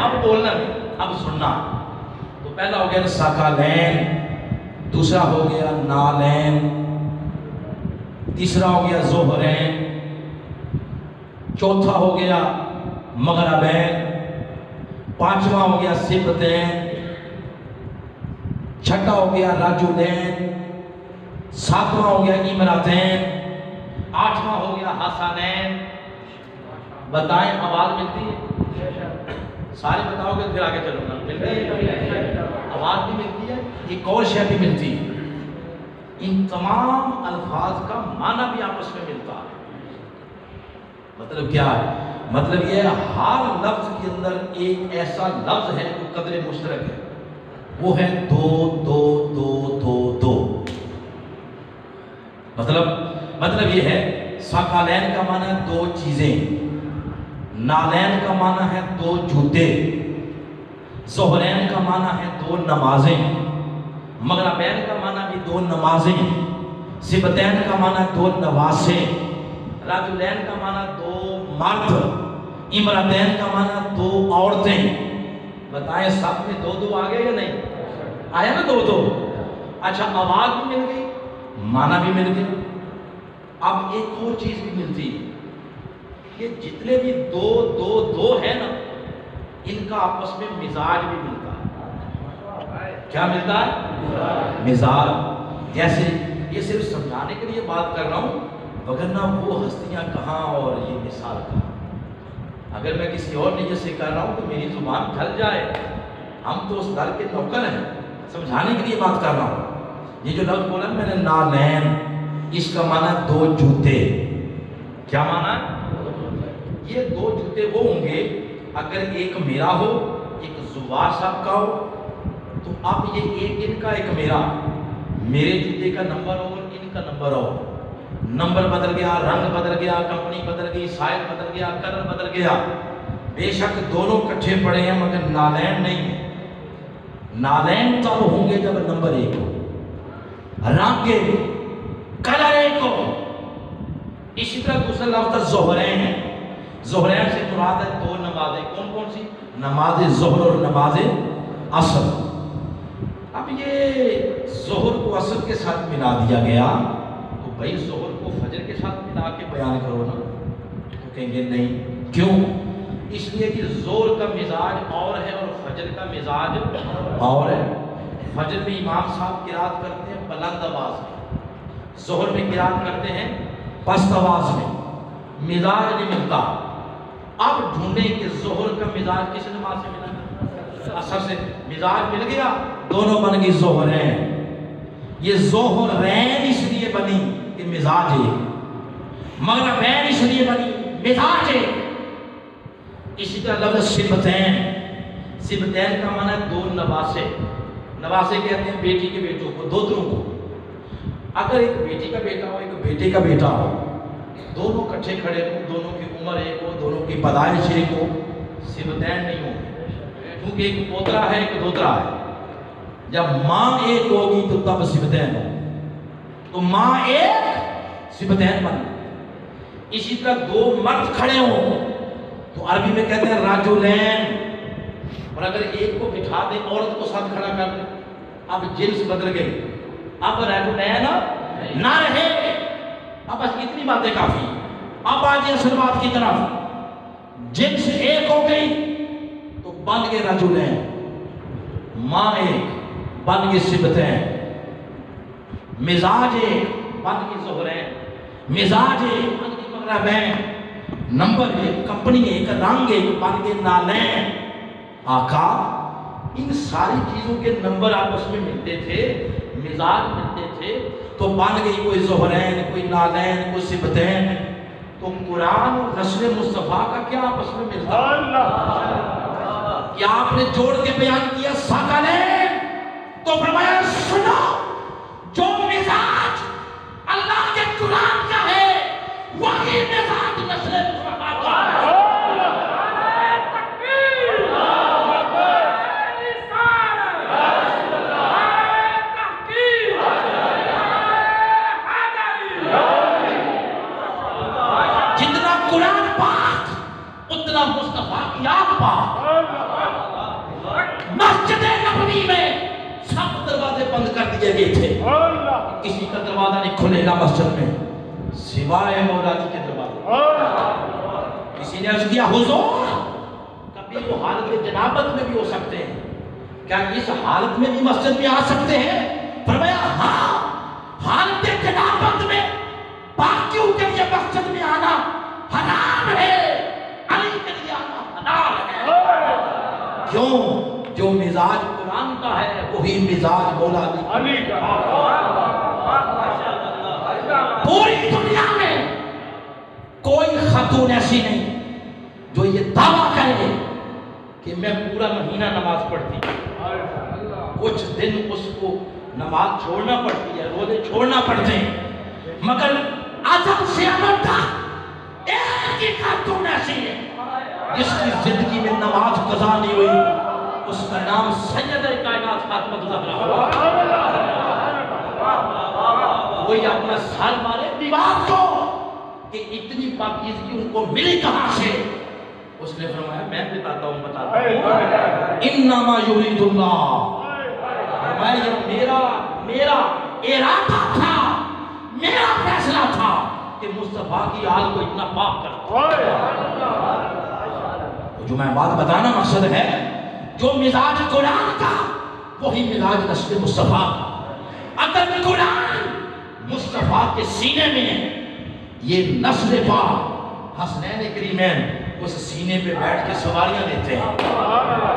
اب بولنا نہیں، اب سننا. تو پہلا ہو گیا ثقلین، دوسرا ہو گیا نالین، تیسرا ہو گیا ظہرین، چوتھا ہو گیا مغربین، پانچواں ہو گیا سبتین، چھٹا ہو گیا رجلین، ساتواں ہو گیا امراتین، آٹھواں ہو گیا حسنین. بتائیں آواز ملتی ہے؟ سارے بتاؤ گے پھر آگے چلو گا. ملتی ہے آواز بھی ملتی ہے، ایک اور شے بھی ملتی ہے. ان تمام الفاظ کا معنی بھی آپس میں ملتا ہے. مطلب کیا ہے؟ مطلب یہ ہر لفظ کے اندر ایک ایسا لفظ ہے جو قدر مشترک ہے، وہ ہے دو دو دو دو دو. مطلب یہ ہے ثقلین کا معنی ہے دو چیزیں، نالین کا معنی ہے دو جوتے، ظہرین کا معنی ہے دو نمازیں، مغربین کا معنی بھی دو نمازیں، سبتین کا معنی دو نواسیں، رجلین کا معنی دو مرد، امراتین کا معنی دو عورتیں. بتائیں سب میں دو دو آ گئے یا نہیں آیا نا؟ دو دو. اچھا آواز بھی مل گئی، معنی بھی مل گیا. اب ایک اور چیز بھی ملتی ہے کہ جتنے بھی دو دو دو ہے نا، ان کا آپس میں مزاج بھی ملتا ہے. کیا ملتا ہے؟ مزاج. جیسے یہ صرف سمجھانے کے لیے بات کر رہا ہوں، وگرنہ وہ ہستیاں کہاں اور یہ مثال کہاں. اگر میں کسی اور نیت سے کر رہا ہوں تو میری زبان ڈھل جائے. ہم تو اس در کے نوکر ہیں، سمجھانے کے لیے بات کر رہا ہوں. یہ جو لفظ بولا میں نے نالین، اس کا معنی دو جوتے. کیا معنی ہے؟ یہ دو جوتے وہ ہوں گے اگر ایک میرا ہو ایک زبار صاحب کا ہو. تو اب یہ ایک ان کا ایک میرا، میرے جوتے کا نمبر ہو اور ان کا نمبر ہو. نمبر بدل گیا، رنگ بدل گیا، کمپنی بدل گئی، سائز بدل گیا، کلر بدل گیا. بے شک دونوں کٹھے پڑے ہیں مگر نالین نہیں ہے. نالین تب ہوں گے جب نمبر ایک ہو، رنگ کلر ایک ہو. اسی طرح دوسرا لفظ ظہرین ہے. ظہرین سے مراد ہے دو نمازیں. کون کون سی؟ نماز ظہر اور نماز عصر. اب یہ ظہر کو عصر کے ساتھ ملا دیا گیا تو بھائی ظہر کو فجر کے ساتھ ملا کے بیان کرو نا. تو کہیں گے نہیں. کیوں؟ اس لیے کہ ظہر کا مزاج اور ہے اور فجر کا مزاج اور ہے. فجر میں امام صاحب قرات کرتے ہیں بلند آواز میں، ظہر میں قرات کرتے ہیں پست آواز میں. مزاج نہیں ملتا. اب ڈھونڈیں کہ ظہر کا مزاج کس نماز سے ملا؟ عصر سے. مزاج مل گیا، دونوں بن گئی ظہرین. یہ ظہرین اس لیے بنی کہ مزاج ہے، مغربین اس لیے بنی مزاج ہے. اسی طرح لفظ سبتین، سبتین کا معنی ہے دو نواسے. نواسے کہتے ہیں بیٹی کے بیٹوں کو، دوتروں کو. اگر ایک بیٹی کا بیٹا ہو ایک بیٹے کا بیٹا ہو، دونوں کٹھے کھڑے ہو، دونوں کی عمر ایک ہو، دونوں کی پیدائش ایک ہو، سبتین نہیں ہوں. کیونکہ ایک پوترا ہے ایک دوترا ہے. جب ماں ایک ہوگی تو تب سبتین ہو. تو ماں ایک سبتین بن. اسی طرح دو مرد کھڑے ہوں تو عربی میں کہتے ہیں رجلین. اور اگر ایک کو بٹھا دیں عورت کو ساتھ کھڑا کر دیں، اب جنس بدل گئی. اب رجلین نہ رہے. اب بس اتنی باتیں کافی. اب آج اصل بات کی طرف. جنس ایک ہو گئی بن گئے رجلین، ماں ایک بن گئے سبتین، مزاج ایک بن گئے زہرین، مزاج ایک بن گئے مغربین، نمبر ایک، کمپنی ایک، رنگ ایک بن گئے نالین۔ آقا ان ساری چیزوں کے نمبر آپس میں ملتے تھے، مزاج ملتے تھے، تو بن گئی کوئی زہرین، کوئی نالین، کوئی سبتین۔ تو قرآن اور نسل مصطفیٰ کا کیا آپس میں ملتا؟ کیا آپ نے جوڑ کے بیان کیا ثقلین؟ تو فرمایا سنو، جو مزاج اللہ کے قرآن کا ہے وہی مزاج نسل مصطفیٰ کا ہے۔ جتنا قرآن پاک اتنا مصطفیٰ کی یاد پاک۔ مسجد نبوی میں سب دروازے بند کر دیے گئے تھے، کسی کا دروازہ نہیں کھلے گا مسجد میں سوائے مولا علی کے دروازے۔ کسی نے عرض کیا حضور کبھی وہ حالت جنابت میں بھی ہو سکتے ہیں، کیا اس حالت میں بھی مسجد میں آ سکتے ہیں؟ فرمایا ہاں، حالت جنابت میں باقیوں کے لیے مسجد میں آنا حرام ہے، علی کے لیے آنا حلال ہے۔ کیوں؟ جو مزاج قرآن کا ہے وہی مزاج مولا علی کا۔ پوری دنیا میں کوئی خاتون ایسی نہیں جو یہ دعویٰ کرے کہ میں پورا مہینہ نماز پڑھتی ہوں، کچھ دن اس کو نماز چھوڑنا پڑتی ہے، روزے چھوڑنا پڑتے ہیں، مگر آدم سے عمر تک ایک ہی خاتون ایسی ہے جس کی زندگی میں نماز قضا نہیں ہوئی، اس کا نام سید کائنات فاطمہ الزہرا۔ کوئی اپنا سر مارے دیوار کو کہ اتنی پاکیزگی ان کو ملی کہاں سے؟ اس نے فرمایا میں بتاتا ہوں انما یرید اللہ، فرمایا یہ میرا ارادہ تھا، میرا فیصلہ تھا کہ مصطفیٰ کی آل کو اتنا پاک کرتا۔ جو میں بات بتانا مقصد ہے، جو مزاج قرآن کا وہی مزاج نسل مصطفیٰ کا۔ اگر قرآن مصطفیٰ کے سینے میں یہ نسل پاک حسنین کریمین اس سینے پہ بیٹھ کے سواریاں لیتے ہیں۔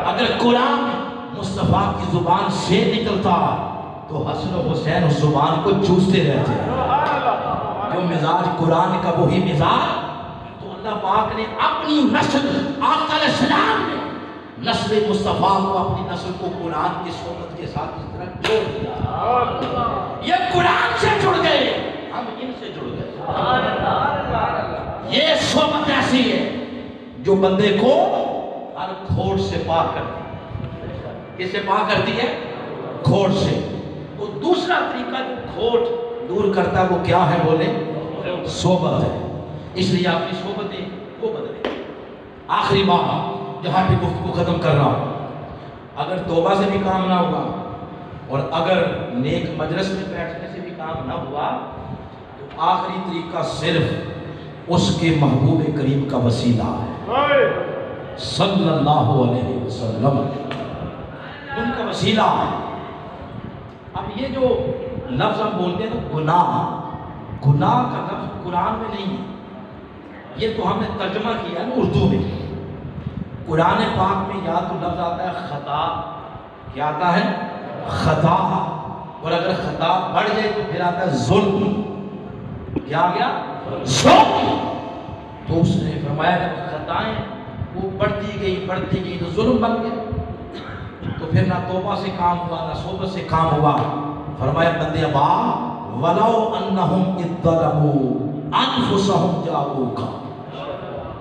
اگر قرآن مصطفیٰ کی زبان سے نکلتا تو حسن و حسین اس زبان کو چوستے رہتے ہیں۔ جو مزاج قرآن کا وہی مزاج، تو اللہ پاک نے اپنی نسل آقا علیہ السلام نے نسل مصطفیٰ کو اپنی نسل کو قرآن کی صحبت کے ساتھ اس طرح جوڑ دیا۔ یہ قرآن سے جڑ گئے، ہم ان سے جڑ گئے۔ یہ صحبت ایسی ہے جو بندے کو ہر کھوٹ سے پاک کرتی ہے۔ کس سے پاک کرتی ہے؟ کھوٹ سے۔ تو دوسرا طریقہ جو کھوٹ دور کرتا ہے وہ کیا ہے؟ بولے صحبت ہے۔ اس لیے اپنی صحبتیں کو بدلے۔ آخری بات جہاں بھی گفتگو ختم کر رہا ہوں، اگر توبہ سے بھی کام نہ ہوا اور اگر نیک مجلس میں بیٹھنے سے بھی کام نہ ہوا تو آخری طریقہ صرف اس کے محبوب کریم کا وسیلہ ہے، صلی اللہ علیہ وسلم، ان کا وسیلہ ہے۔ اب یہ جو لفظ ہم بولتے ہیں تو گناہ کا لفظ قرآن میں نہیں ہے، یہ تو ہم نے ترجمہ کیا ہے اردو میں۔ قرآن پاک میں یا تو لفظ آتا ہے خطا، کیا آتا ہے؟ خطا، اور اگر خطا بڑھ جائے تو پھر آتا ہے ظلم۔ کیا آ گیا؟ ظلم۔ تو اس نے فرمایا کہ خطائیں وہ بڑھتی گئی تو ظلم بن گیا، تو پھر نہ توبہ سے کام ہوا نہ صحبت سے کام ہوا۔ فرمایا بندے ابا ولو انہم اظلموا انفسہم جاؤک،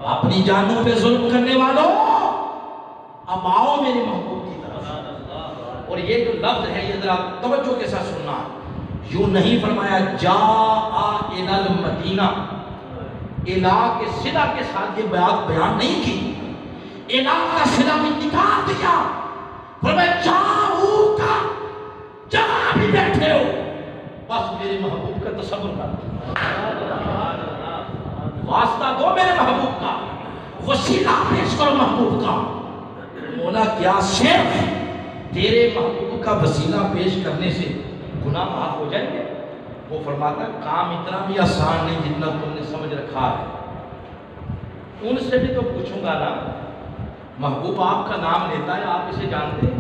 اپنی جانوں پہ ظلم کرنے والوں اب آؤ میرے محبوب کی طرف۔ اور یہ جو لفظ ہے یہ ذرا توجہ کے ساتھ سننا، یوں نہیں فرمایا جاء الی المدینہ، الہ کے صلہ کے ساتھ یہ بات بیان نہیں کی، الہ کا صلہ بھی نکال دیا۔ فرمایا جاؤ کا، جہاں بھی بیٹھے ہو بس میرے محبوب کا تصور کرو، واسطہ دو میرے محبوب کا، وسیلہ پیش کرو محبوب کا۔ مولا کیا صرف تیرے محبوب کا وسیلہ پیش کرنے سے گناہ معاف ہو جائیں گے؟ وہ فرماتا ہے کام اتنا بھی آسان نہیں جتنا تم نے سمجھ رکھا ہے۔ ان سے بھی تو پوچھوں گا نا، محبوب آپ کا نام لیتا ہے، آپ اسے جانتے ہیں؟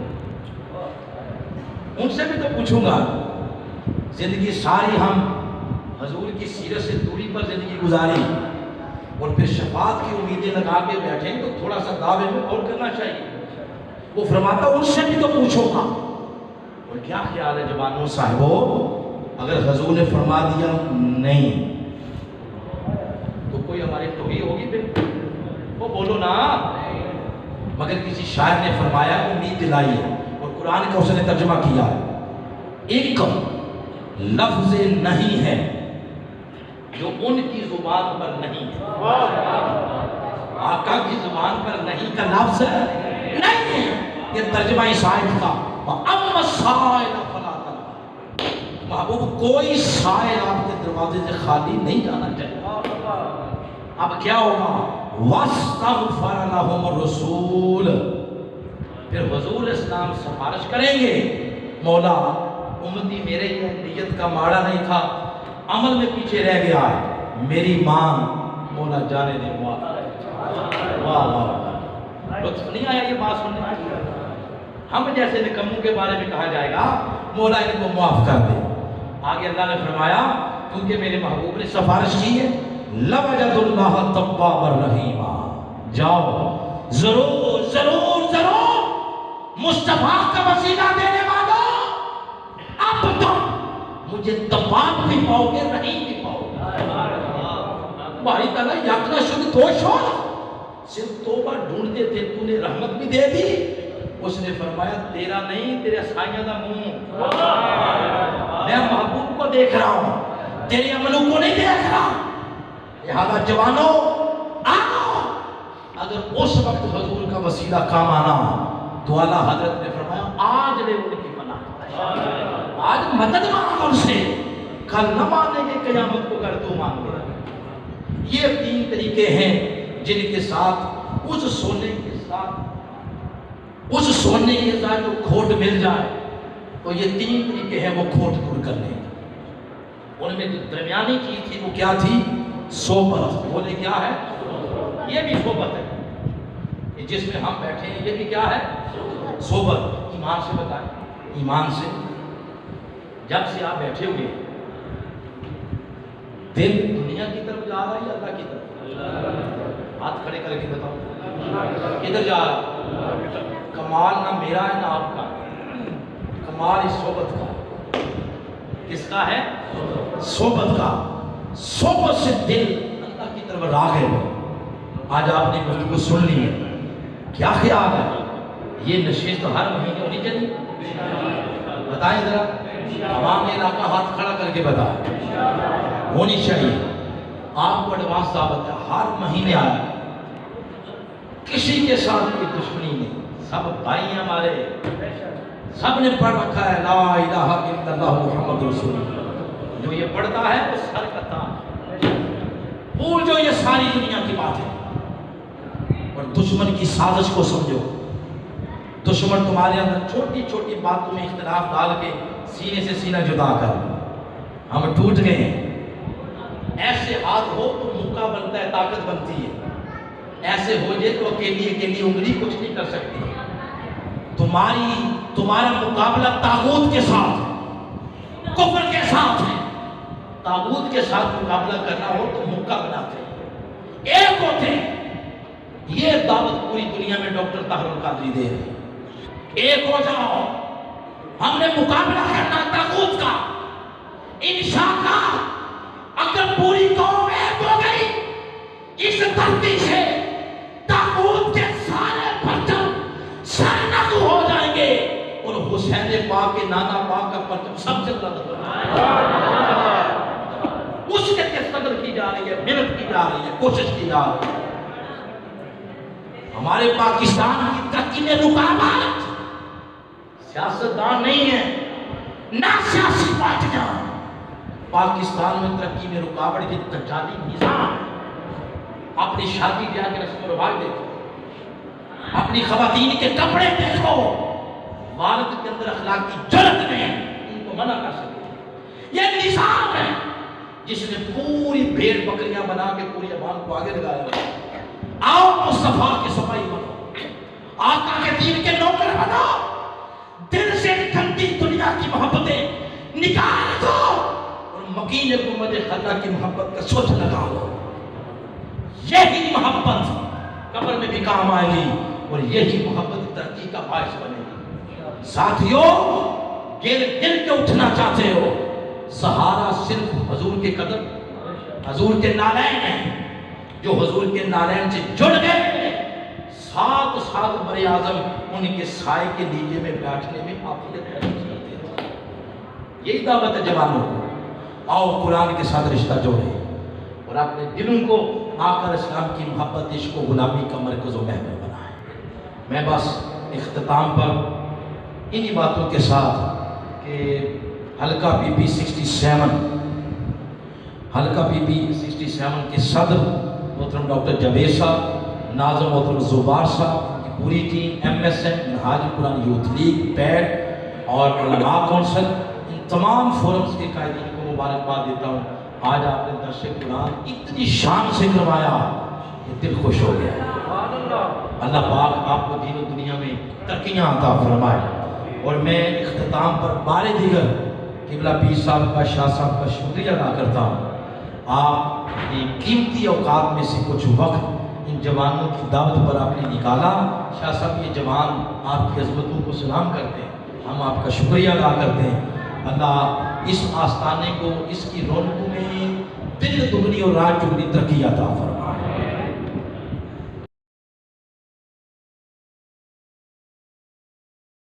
ان سے بھی تو پوچھوں گا، زندگی ساری ہم حضور کی سیرت سے دوری پر زندگی گزاری اور پھر شفاعت کی امیدیں لگا کے بیٹھیں تو تھوڑا سا دعوے میں اور کرنا چاہیے۔ وہ فرماتا ان سے بھی تو پوچھو گا۔ اور کیا خیال ہے جوانوں صاحبوں، اگر حضور نے فرما دیا نہیں تو کوئی ہماری توہین ہوگی؟ پھر وہ بولو نا، مگر کسی شاعر نے فرمایا امید دلائی ہے، اور قرآن کا اس نے ترجمہ کیا ہے، ایک لفظ نہیں ہے جو ان کی زبان پر نہیں ہے۔ آقا کی زبان پر نہیں کا لفظ نہیں ہے، یہ ترجمہ اس آیت کا۔ وَأَمَّا السَّائِلَ فَلَا تَنْهَرْ، محبوب کوئی سائل آپ کے دروازے سے خالی نہیں جانا چاہیے۔ اب کیا ہوگا؟ وَاسْتَغْفَرَ لَهُمُ الرَّسُولُ، پھر حضور اسلام سفارش کریں گے، مولا امتی میرے ہی نیت کا ماڑا نہیں تھا، عمل میں پیچھے رہ گیا ہے، میری ماں مولا جانے دے۔ واہ واہ واہ، لطف نہیں آیا یہ بات سننے؟ ہم جیسے نکموں کے بارے میں کہا جائے گا مولا ان کو معاف کر دے۔ آگے اللہ نے فرمایا کیونکہ میرے محبوب نے سفارش کی ہے، لَوَجَدُ اللَّهَ تَوَّابًا رَحِيمًا، جاؤ ضرور ضرور ضرور مصطفیٰ کا وسیلہ دینے والوں، اب تم مجھے تواب بھی پاؤ گے، رحیم بھی پاؤ گے۔ بھائی تعالیٰ یقنا شد دوش ہو، صرف توبہ ڈھونڈتے تھے، تو نے رحمت بھی دے دی۔ اس نے فرمایا تیرا نہیں، تیرے سائیاں دا منہ، میں محبوب کو دیکھ رہا ہوں، تیرے عملوں کو نہیں دیکھ رہا۔ لہذا جوانوں آؤ، اگر اس وقت حضور کا وسیلہ کام آنا تو اعلیٰ حضرت نے فرمایا آج لے ان کی پناہ، آج مدد مانگ ان سے، کل نہ مانے گے قیامت کو کر تو مانگے۔ یہ 3 طریقے ہیں جن کے ساتھ اس سونے کے ساتھ اس سونے کے ساتھ جو کھوٹ مل جائے تو یہ 3 طریقے ہیں وہ کھوٹ دور کرنے۔ ان میں جو درمیانی چیز تھی وہ کیا تھی؟ صحبت۔ بولے کیا ہے؟ یہ بھی صحبت ہے، جس میں ہم بیٹھے ہیں یہ بھی کیا ہے؟ صحبت۔ ایمان سے بتائیں، ایمان سے جب سے آپ بیٹھے ہوئے دل دنیا کی طرف جا رہا ہے یا اللہ کی طرف؟ ہاتھ کھڑے کر کے بتاؤ کدھر جا رہا؟ کمال نہ میرا ہے نہ آپ کا، کمال اس صحبت کا۔ کس کا ہے؟ صحبت کا۔ صحبت سے دل اللہ کی طرف راغب ہے۔ آج آپ نے گفتگو سن لی ہے، کیا خیال ہے یہ نشست ہر مہینے ہونی چاہیے؟ بتائیں ذرا، عوام علاقہ ہاتھ کھڑا کر کے بتائیں، ہونی چاہیے۔ آپ کو ایڈوانس دعوت ہے، ہر مہینے آئے، کسی کے ساتھ کوئی دشمنی نہیں، سب بھائی ہیں ہمارے، سب نے پڑھ رکھا ہے لا الہ الا اللہ محمد رسول اللہ۔ جو یہ پڑھتا ہے وہ سر کا تاج، بھول جو یہ ساری دنیا کی بات ہے، اور دشمن کی سازش کو سمجھو۔ دشمن تمہارے اندر چھوٹی چھوٹی باتوں میں اختلاف ڈال کے سینے سے سینہ جدا کر، ہم ٹوٹ گئے ہیں۔ ایسے ہاتھ ہو تو موقع بنتا ہے، طاقت بنتی ہے، ایسے ہو جائے تو اکیلی اکیلی انگلی کچھ نہیں کر سکتی۔ تمہارا مقابلہ طاغوت کے ساتھ، کفر کے ساتھ ہے۔ طاغوت کے ساتھ مقابلہ کرنا ہو تو موقع بناتے ہیں، ایک ہوتے ہیں۔ یہ دعوت پوری دنیا میں ڈاکٹر طاہر القادری دے رہے ہیں، ایک ہو جاؤ، ہم نے مقابلہ کرنا طاغوت کا۔ انشاءاللہ اگر پوری قوم ایک ہو گئی اس دھرتی سے، طاغوت کے سارے پرچم سرنگو ہو جائیں گے، اور حسین پاک کے نانا پاک کا پرچم سب سے بلند ہو جائے گا۔ اس کے قدر کی جا رہی ہے، محنت کی جا رہی ہے، کوشش کی جا رہی ہے۔ ہمارے پاکستان کی ترقی میں رکاوٹ سیاستدان نہیں ہے، نہ سیاسی پارٹیاں۔ پاکستان میں ترقی میں رکاوٹ کی تجالی نظام۔ اپنی شادی بیاہ کے رسم و رواج دیکھو، اپنی اپنی خواتین کے کپڑے دیکھو، والد کے اندر اخلاق کی جرت نے ان کو منع کر سکے۔ یہ نظام ہے جس نے پوری بھیڑ بکریاں بنا کے پوری عوام کو آگے لگایا۔ آؤ مصطفیٰ کی صفائی بنو، آقا کے دین کے نوکر بنو، دل سے ٹھنڈی دنیا کی محبتیں نکال دو اور مکین حکومت خدا کی محبت کا سوچ لگا لو۔ یہی محبت قبر میں بھی کام آئے گی اور یہی محبت ترقی کا باعث بنے گی۔ ساتھیوں، دل کے اٹھنا چاہتے ہو، سہارا صرف حضور کے قدم، حضور کے نالین ہیں۔ جو حضور کے نالین سے جڑ گئے، ساتھ ساتھ بر اعظم ان کے سائے کے نیچے میں بیٹھنے میں عافیت محسوس کرتے ہیں۔ یہی دعوت ہے جوانوں کو، آؤ قرآن کے ساتھ رشتہ جوڑیں اور اپنے دلوں کو آقا اسلام کی محبت، عشق و غلامی کا مرکز و محور بنائیں۔ میں بس اختتام پر انہی باتوں کے ساتھ کہ حلقہ پی پی 67 کے صدر محترم ڈاکٹر جاوید صاحب، ناظم محترم زبار صاحب کی پوری ٹیم، MSN منہاج القرآن یوتھ لیگ، پیڈ اور علماء کونسل، ان تمام فورمز کے قائدین کو مبارکباد دیتا ہوں۔ آج آپ نے درس قرآن اتنی شان سے کروایا کہ دل خوش ہو گیا۔ اللہ پاک آپ کو دین و دنیا میں ترقیاں عطا فرمائے۔ اور میں اختتام پر بار دیگر قبلہ پیر صاحب کا، شاہ صاحب کا شکریہ ادا کرتا ہوں۔ آپ نے قیمتی اوقات میں سے کچھ وقت ان جوانوں کی دعوت پر آپ نے نکالا۔ شاہ صاحب یہ جوان آپ کی عظمتوں کو سلام کرتے ہیں، ہم آپ کا شکریہ ادا کرتے ہیں۔ اللہ اس آستانے کو، اس کی رونقوں میں دل دگنی اور رات چگنی ترقی عطا فرمائے۔